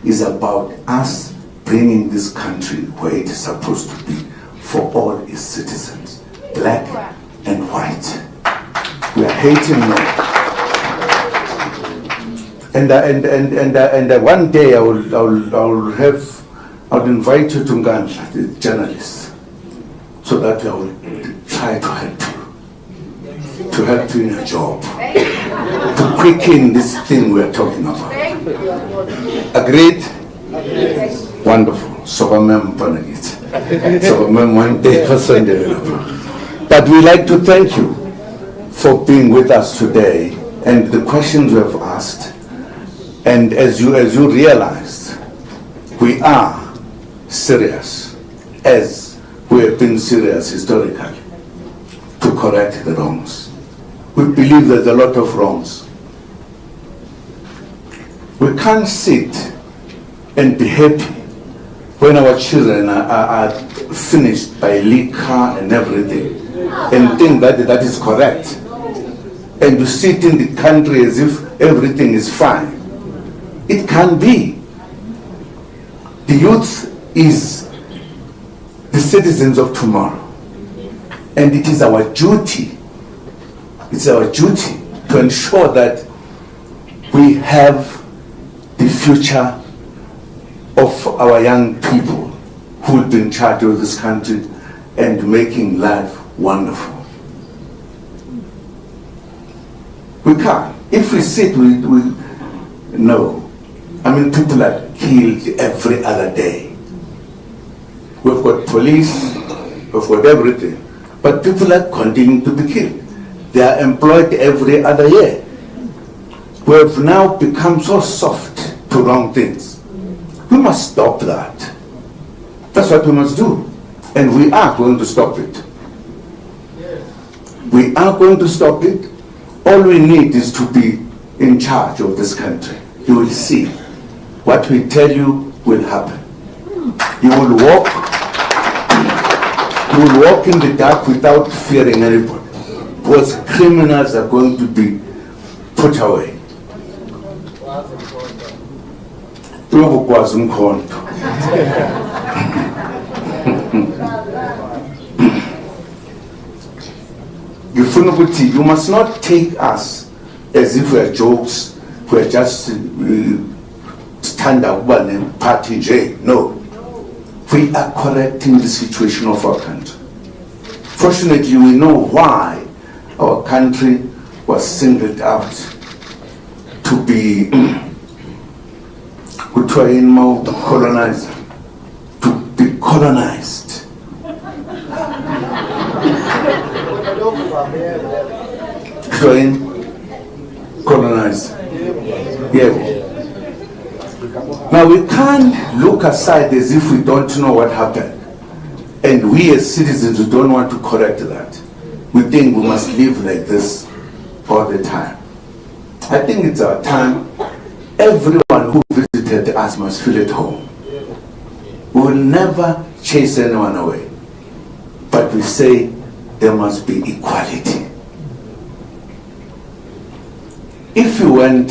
is about us bringing this country where it is supposed to be for all its citizens, black and white. We are hating no. And one day I will invite you to Ngandla, the journalist, so that I will try to help you in your job, to quicken this thing we are talking about. Agreed? Wonderful. So one day. But we like to thank you for being with us today and the questions we have asked. And as you realized, we are serious, as we have been serious historically, to correct the wrongs. We believe there's a lot of wrongs. We can't sit and be happy when our children are finished by liquor and everything and think that is correct. And you sit in the country as if everything is fine. It can't be. The youth is the citizens of tomorrow. And it is our duty, to ensure that we have the future of our young people who will be in charge of this country and making life wonderful. We can't. If we sit, we no. I mean, people are killed every other day. We've got police, we've got everything, but people are continuing to be killed. they are employed every other year. We have now become so soft to wrong things. We must stop that. That's what we must do. And we are going to stop it. We are going to stop it. All we need is to be in charge of this country. You will see what we tell you will happen. You will walk in the dark without fearing anybody. Because criminals are going to be put away. You must not take us as if we are jokes, we are just stand up and party J. No. We are correcting the situation of our country. Fortunately, we know why our country was singled out to be colonized, to be colonized. Colonized. Yeah. Now we can't look aside as if we don't know what happened. And we as citizens who don't want to correct that. We think we must live like this all the time. I think it's our time. Everyone who visited us must feel at home. We will never chase anyone away. But we say there must be equality. If you went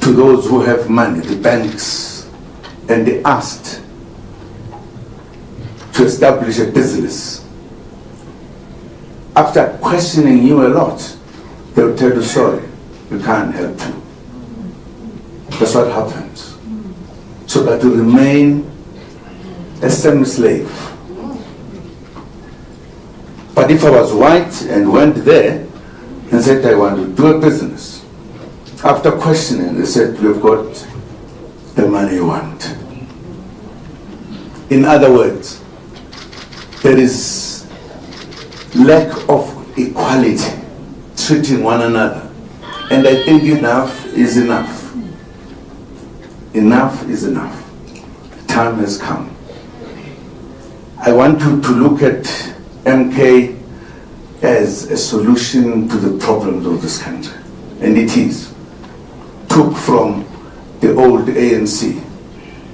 to those who have money, the banks, and they asked to establish a business, after questioning you a lot, they will tell you, sorry, we can't help you. That's what happens. So that you remain a semi-slave. But if I was white and went there and said I want to do a business, after questioning, they said, we've got the money you want. In other words, there is lack of equality, treating one another. And I think enough is enough. Enough is enough. Time has come. I want you to look at MK as a solution to the problems of this country. And it is. Took from the old ANC,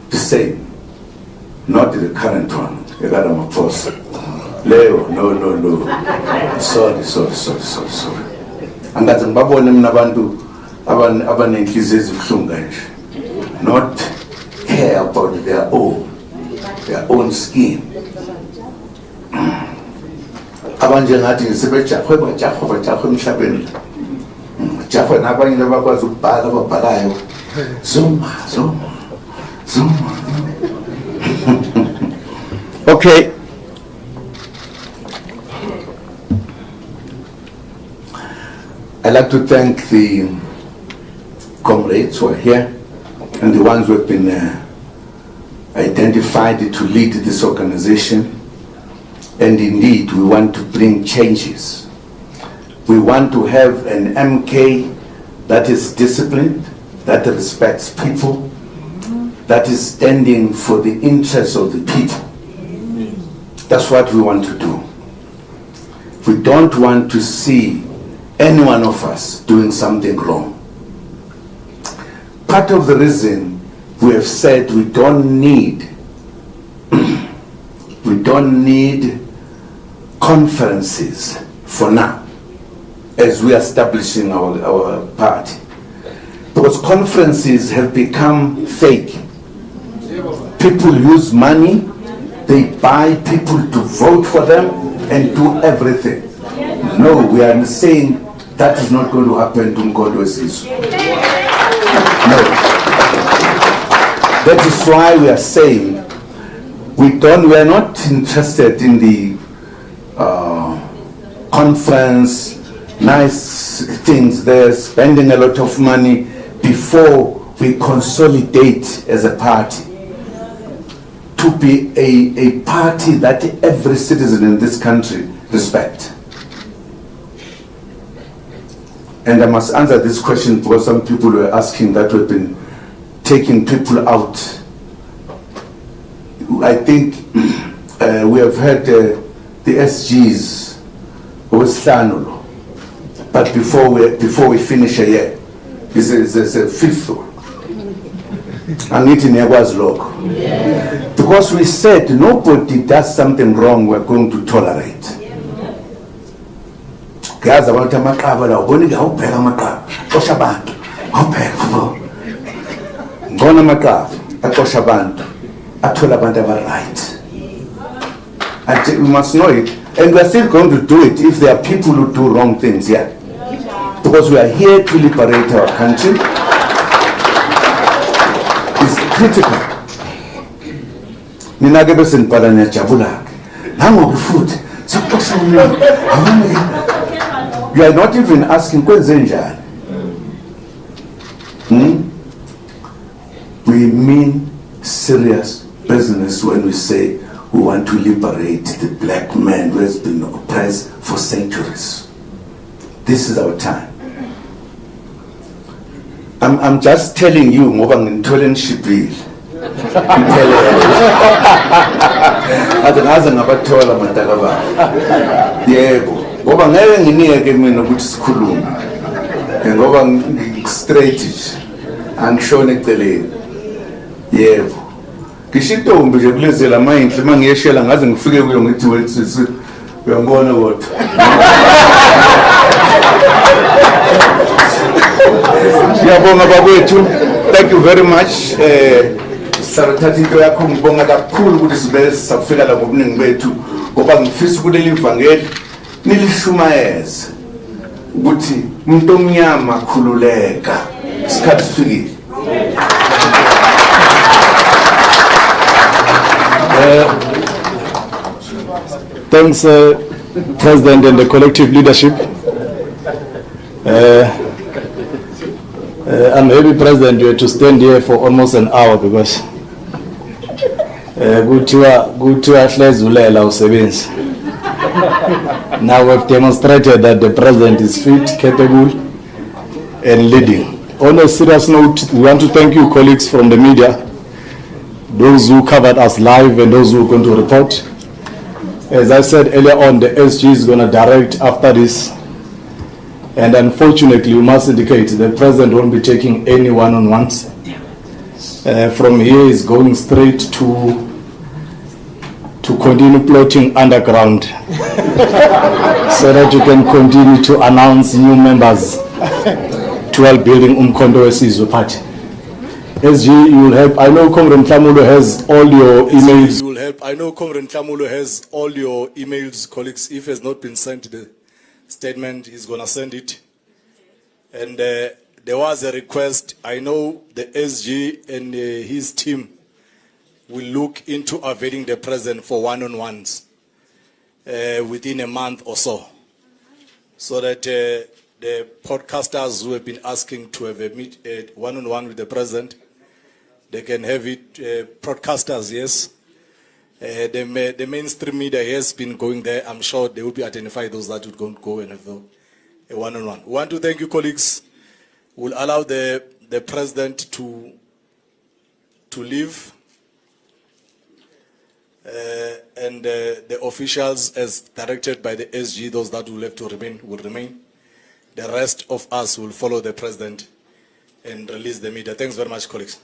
the same, not the current one. Leo, no. Sorry. Angazi ngibabone mina abantu abanenhliziyo ezibuhlungu kanje. Not care about their own skin. Abanje ngathi sebejahwe emhlabeni. Jahwe nabanye abakwazi ukubhala ababhalayo. Zuma. Okay. I'd like to thank the comrades who are here and the ones who have been identified to lead this organization. And indeed, we want to bring changes. We want to have an MK that is disciplined, that respects people, that is standing for the interests of the people. That's what we want to do. We don't want to see any one of us doing something wrong. Part of the reason we have said we don't need conferences for now as we are establishing our party, because conferences have become fake. People use money, they buy people to vote for them and do everything. No, we are saying that is not going to happen to Mkondo Wesizwe. No. That is why we are saying we are not interested in the conference, nice things there, spending a lot of money before we consolidate as a party to be a party that every citizen in this country respects. And I must answer this question because some people were asking that we've been taking people out. I think we have had the SGs with Sanulo, but before we finish a year, this is a fifth one. Because we said nobody does something wrong, we're going to tolerate. Gaza abantu amaqaba la ubonike awubheka amaqaba xosha abantu awubheka ngona amaqaba axosha abantu athola abantu aba-right. We must know it, and we are still going to do it if there are people who do wrong things here, because we are here to liberate our country. It's critical. Mina ke bese nibhala niyajabula nangoku futhi sakuxosha umuntu. You are not even asking kwenze njani. We mean serious business when we say we want to liberate the black man who has been oppressed for centuries. This is our time. I'm just telling you ngoba ngithola nishibhile. Aze ngabathola mataka baba. Yebo. Ngoba ngeke nginike mina ukuthi sikhulume. Ngoba straight angishone eceleni. Yebo. Ngishintombi nje kulezela mayinhle mangiyeshela ngaze ngifike kuyo ngithi wethu uyambona kodwa. Siyabonga bakwethu. Thank you very much. Sarathatha into yakho ngibonga kakhulu ukuthi sibe safika la ngobuningi bethu ngoba ngifisa kuleli ivangeli nilishumayeze ukuthi umuntu omnyama khululeka isikhathi sifikile. Thanks, President and the collective leadership. I'm happy, President, you had to stand here for almost an hour because now we've demonstrated that the President is fit, capable, and leading. On a serious note, we want to thank you, colleagues from the media, those who covered us live and those who are going to report. As I said earlier on, the SG is going to direct after this. And unfortunately, we must indicate the President won't be taking any one-on-ones. From here, he's going straight to continue plotting underground so that you can continue to announce new members to help building Umkhonto Wesizwe Party. SG, you will help. I know Comrade Mhlamulo has all your emails. You will help. I know Comrade Mhlamulo has all your emails, colleagues. If it has not been sent the statement, he's going to send it. And there was a request. I know the SG and his team will look into availing the President for one-on-ones within a month or so that the podcasters who have been asking to have a one-on-one with the President, they can have it. Broadcasters, yes. The mainstream media has been going there. I'm sure they will be identified those that would go and have a one-on-one. We want to thank you, colleagues. We'll allow the President to leave. And the officials, as directed by the SG, those that will have to remain, will remain. The rest of us will follow the President and release the media. Thanks very much, colleagues.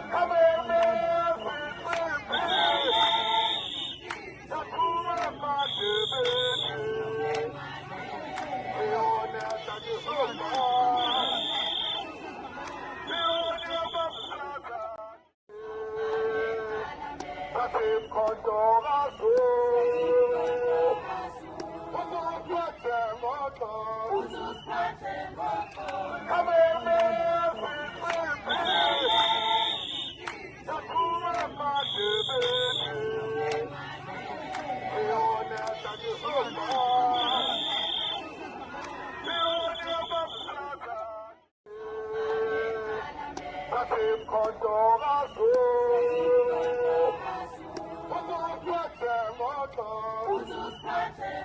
Come on, Uzuphathe